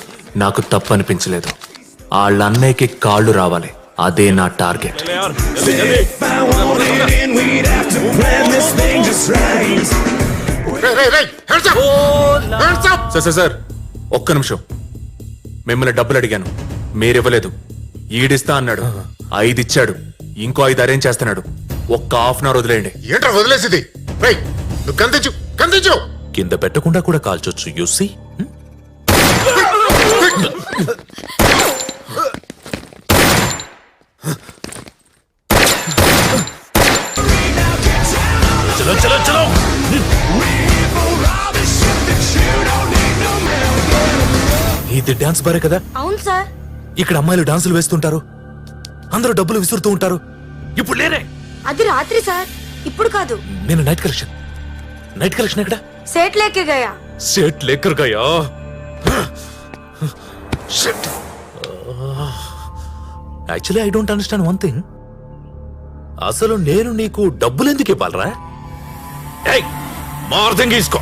S3: నాకు తప్పనిపించలేదు. వాళ్ళ అన్నయ్యకి కాళ్ళు రావాలి, అదే నా టార్గెట్. సార్ ఒక్క నిమిషం. మిమ్మల్ని డబ్బులు అడిగాను, మీరివ్వలేదు. ఈడిస్తా అన్నాడు, 5 ఇచ్చాడు. ఇంకో 5 అరేంజ్ చేస్తున్నాడు. ఒక్క హాఫ్ అన్ అవర్ వదిలేయండి.
S6: ఏంట్రా వదిలేసింది? నువ్వు కందించు కందించు.
S4: కింద పెట్టకుండా కూడా కాల్చొచ్చు. You see. చలో చలో చలో. ఇది డాన్స్ బారే కదా?
S11: అవును సార్.
S4: ఇక్కడ అమ్మాయిలు డాన్సులు వేస్తుంటారు, అందరూ డబ్బులు విసురుతూ ఉంటారు. ఇప్పుడు లేనే.
S11: అది రాత్రి సార్, ఇప్పుడు కాదు.
S4: నేను నైట్ కలెక్షన్. నైట్ కలెక్షన్ ఎక్కడ?
S11: సేట్ లేకే గయా.
S4: सेट लेकर गया. Shit. Actually, I don't understand one thing. అసలు నేను నీకు డబ్బులు ఎందుకు ఇవ్వాలరా? ఏయ్, మార్దంగి ఇసుకో.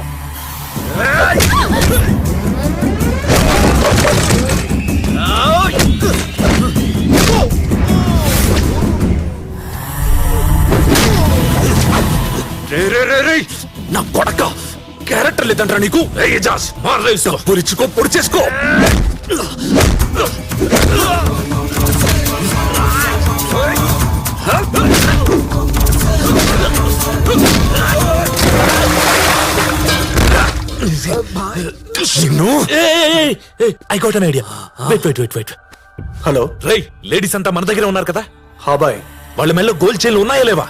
S4: నా కొడక, క్యారెక్టర్ లేదంటారా నీకు? పొలిచుకో, పొడి చేసుకో. I got an idea. Wait. Hello రై, లేడీస్ అంతా మన దగ్గర ఉన్నారు కదా?
S9: హా బాయ్.
S4: వాళ్ళ మెల్లో గోల్డ్ చైన్లు ఉన్నాయా లేవా?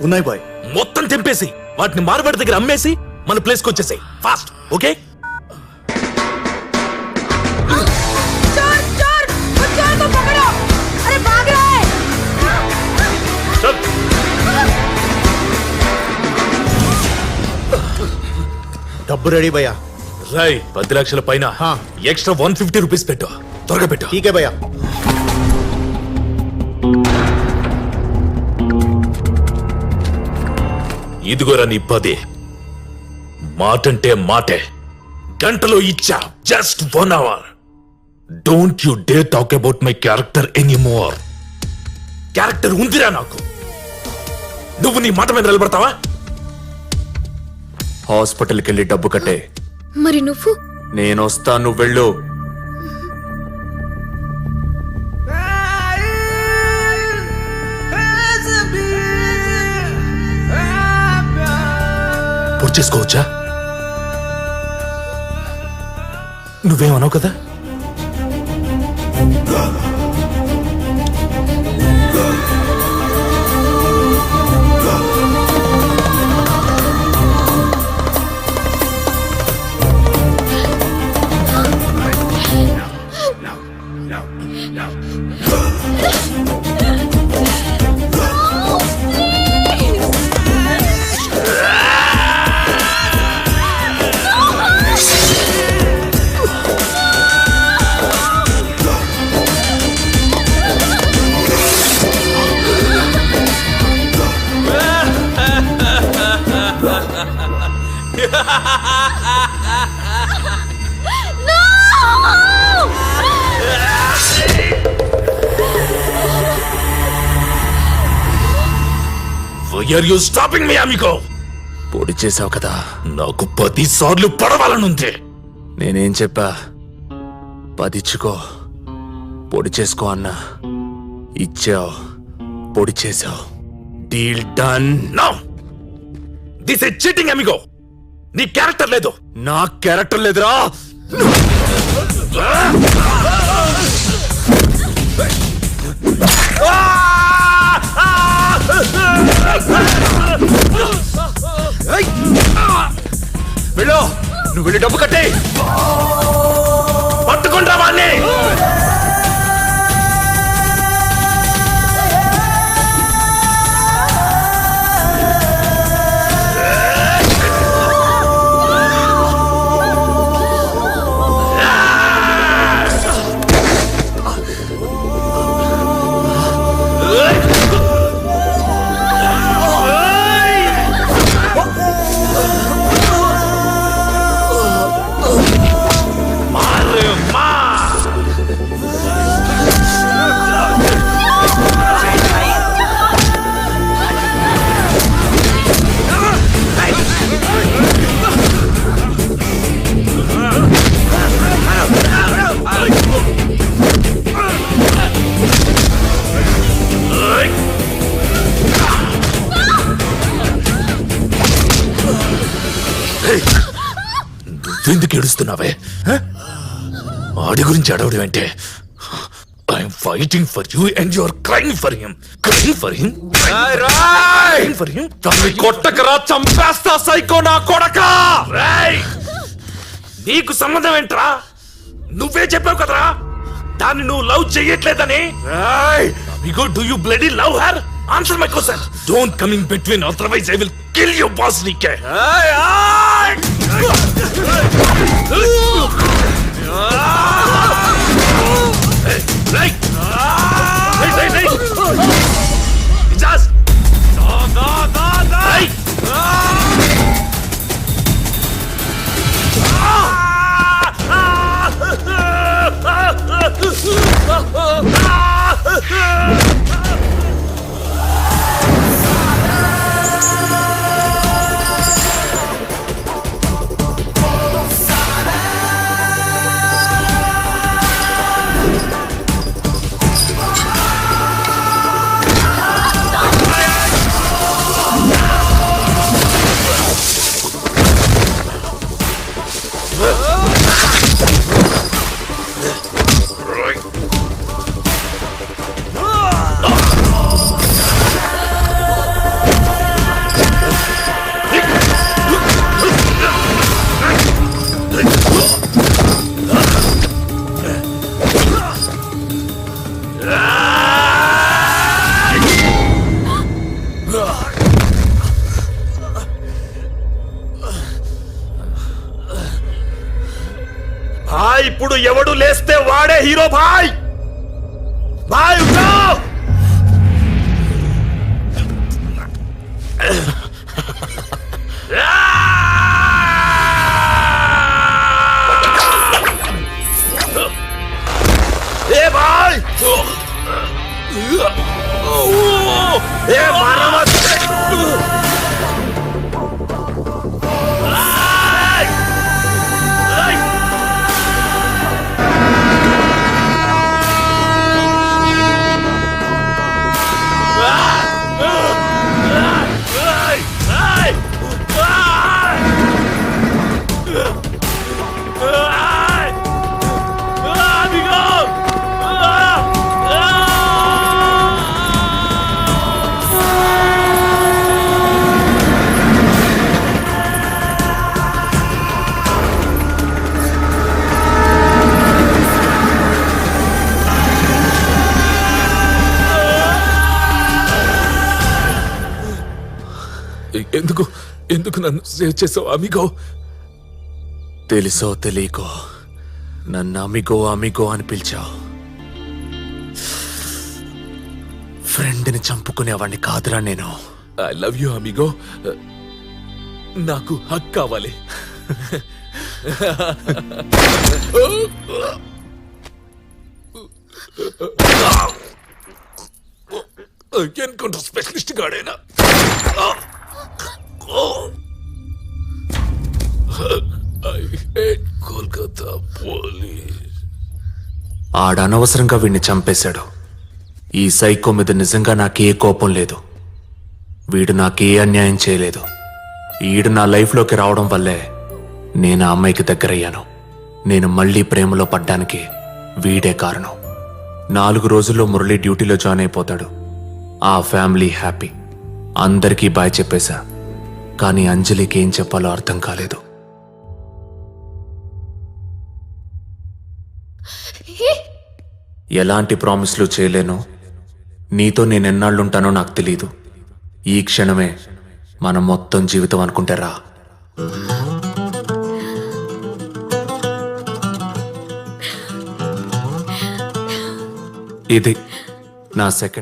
S9: ఉన్నాయి బాయ్.
S4: మొత్తం తెంపేసి వాటిని మార్వాడి దగ్గర అమ్మేసి మన ప్లేస్ కి వచ్చేసాయి. ఫాస్ట్. ఓకే?
S10: డబ్బు రెడీ భయ్యా.
S4: రై, 10 లక్షల పైన ఎక్స్ట్రా 150 రూపీస్ పెట్టు. త్వరగా పెట్టు.
S10: ఠీకే భయ్యా.
S4: ఇదిగోరా నీ 10. మాటంటే మాటే. గంటలో ఇచ్చా. Just 1 hour. Don't you day talk about my character anymore. Character ఉందిరా నాకు. నువ్వు నీ మాట మీద నిలబడతావా?
S3: హాస్పిటల్కి వెళ్ళి డబ్బు కట్టే.
S5: మరి నువ్వు?
S3: నేను వస్తా, నువ్వు వెళ్ళు.
S4: పూర్తి చేసుకోవచ్చా? నువ్వేమన్నావు కదా? Why are you stopping me, amigo?
S3: పొడి చేసావు కదా.
S4: నాకు 10 సార్లు పడవాలనుంది.
S3: నేనేం చెప్పా? పదిచ్చుకో, పొడి చేసుకో అన్నా. ఇచ్చావు, పొడి చేసావు. Deal done.
S4: No! This is cheating, amigo. నీ క్యారెక్టర్ లేదు.
S3: నా క్యారెక్టర్ లేదురా.
S4: వెళ్ళు, నువ్వు వెళ్ళి డబ్బు కట్టే. పట్టుకుంటా వాణ్ణి. నువ్వెందుకు ఏడుస్తున్నావే? ఆడి గురించి అడవడం అంటే I'm fighting for you and you are crying for him. Crying for him. Crying for him.
S3: తమ్మి కొట్టకరా, చంపేస్తా సైకో నా కొడకా.
S4: నీకు సంబంధం ఏంట్రా? నువ్వే చెప్పావు కదరా దాన్ని నువ్వు love చెయ్యట్లేదని. Amigo, do you bloody love her? Answer my question. Don't come in between, otherwise I will kill you, boss Nike. Just. భాయ్ ఇప్పుడు ఎవడు లేస్తే వాడే హీరో. భాయ్ భాయ్ ఉఠో. ఏ భాయ్ ఏ మారా మत. ఎందుకు ఎందుకు నన్ను సేవ్ చేసావు అమిగో?
S3: తెలుసో తెలియకో నన్ను అమిగో అమిగో అని పిలిచావు. ఫ్రెండ్ని చంపుకునేవాడిని కాదురా నేను.
S4: ఐ లవ్ యూ అమిగో. నాకు హక్ కావాలి. ఎన్కౌంటర్ స్పెషలిస్ట్ గాడైనా కోల్కతా పోలీస్.
S3: ఆడనవసరంగా వీడిని చంపేశాడు. ఈ సైకో మీద నిజంగా నాకే కోపం లేదు. వీడు నాకే అన్యాయం చేయలేదు. ఈడు నా లైఫ్లోకి రావడం వల్లే నేను ఆ అమ్మాయికి దగ్గరయ్యాను. నేను మళ్ళీ ప్రేమలో పడ్డానికి వీడే కారణం. 4 రోజుల్లో మురళి డ్యూటీలో జాయిన్ అయిపోతాడు. ఆ ఫ్యామిలీ హ్యాపీ. అందరికీ బాయ్ చెప్పేశా. కానీ అంజలికి ఏం చెప్పాలో అర్థం కాలేదు. ఎలాంటి ప్రామిస్లు చేయలేను. నీతో నేనెన్నాళ్ళుంటానో నాకు తెలీదు. ఈ క్షణమే మన మొత్తం జీవితం అనుకుంటే రా. ఇది నా సెకండ్